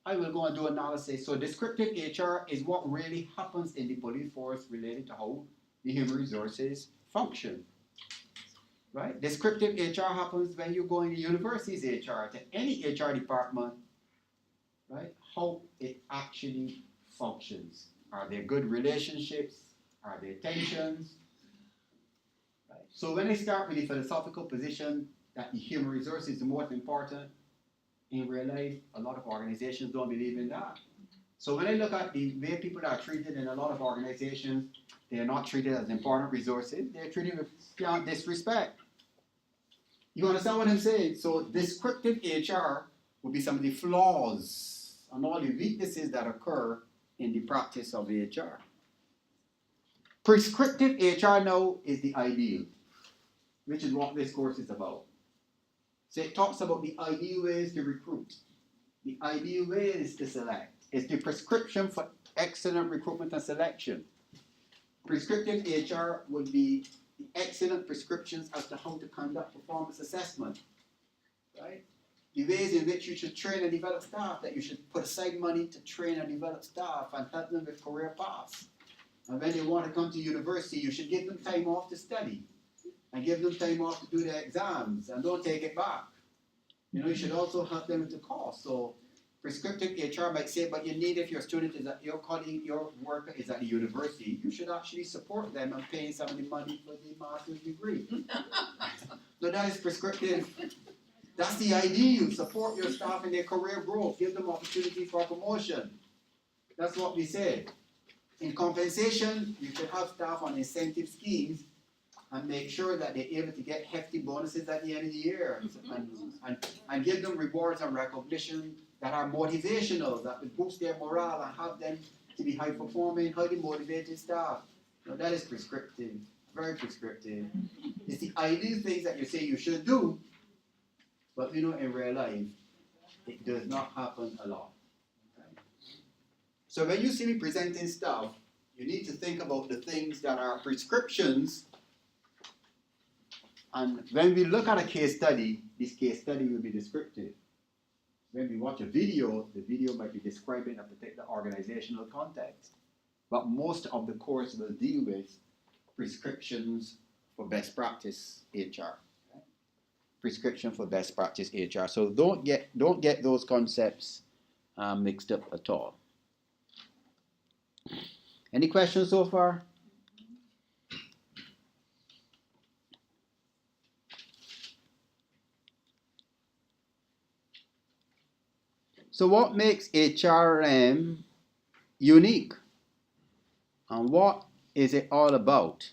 I will go and do analysis. So descriptive HR is what really happens in the police force related to how the human resources function. Right? Descriptive HR happens when you go in the university's HR, to any HR department, right? How it actually functions. Are there good relationships? Are there tensions? Right? So when I start with the philosophical position that the human resource is the most important, in real life, a lot of organizations don't believe in that. So when I look at the way people are treated in a lot of organizations, they are not treated as important resources, they're treated with beyond disrespect. You understand what I'm saying? So descriptive HR will be some of the flaws and all the weaknesses that occur in the practice of HR. Prescriptive HR now is the ideal, which is what this course is about. So it talks about the ideal ways to recruit, the ideal ways to select. It's the prescription for excellent recruitment and selection. Prescriptive HR would be the excellent prescriptions as to how to conduct performance assessment, right? The ways in which you should train and develop staff, that you should put aside money to train and develop staff and help them with career paths. And when they want to come to university, you should give them time off to study and give them time off to do their exams and don't take it back. You should also help them with the cost. So prescriptive HR might say, but you need, if your student is at your colleague, your worker is at the university, you should actually support them and pay some of the money for the master's degree. So that is prescriptive. That's the ideal. Support your staff in their career growth. Give them opportunity for promotion. That's what we say. In compensation, you should have staff on incentive schemes and make sure that they're able to get hefty bonuses at the end of the year and give them rewards and recognition that are motivational, that will boost their morale and have them to be high performing, highly motivated staff. Now that is prescriptive, very prescriptive. It's the ideal things that you say you should do, but you know in real life, it does not happen a lot. So when you see me presenting stuff, you need to think about the things that are prescriptions. And when we look at a case study, this case study will be descriptive. When we watch a video, the video might be describing a particular organizational context. But most of the course will deal with prescriptions for best practice HR. Prescription for best practice HR. So don't get those concepts mixed up at all. Any questions so far? So what makes HRM unique? And what is it all about?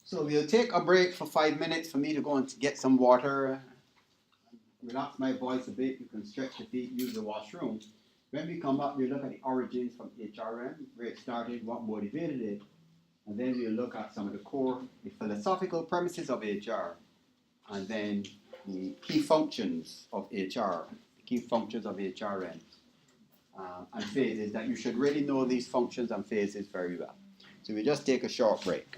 So we'll take a break for 5 minutes for me to go and get some water, relax my voice a bit. You can stretch your feet, use the washroom. When we come up, we'll look at the origins from HRM, where it started, what motivated it, and then we'll look at some of the philosophical premises of HR, and then the key functions of HR, the key functions of HRM, and phases that you should really know these functions and phases very well. So we just take a short break.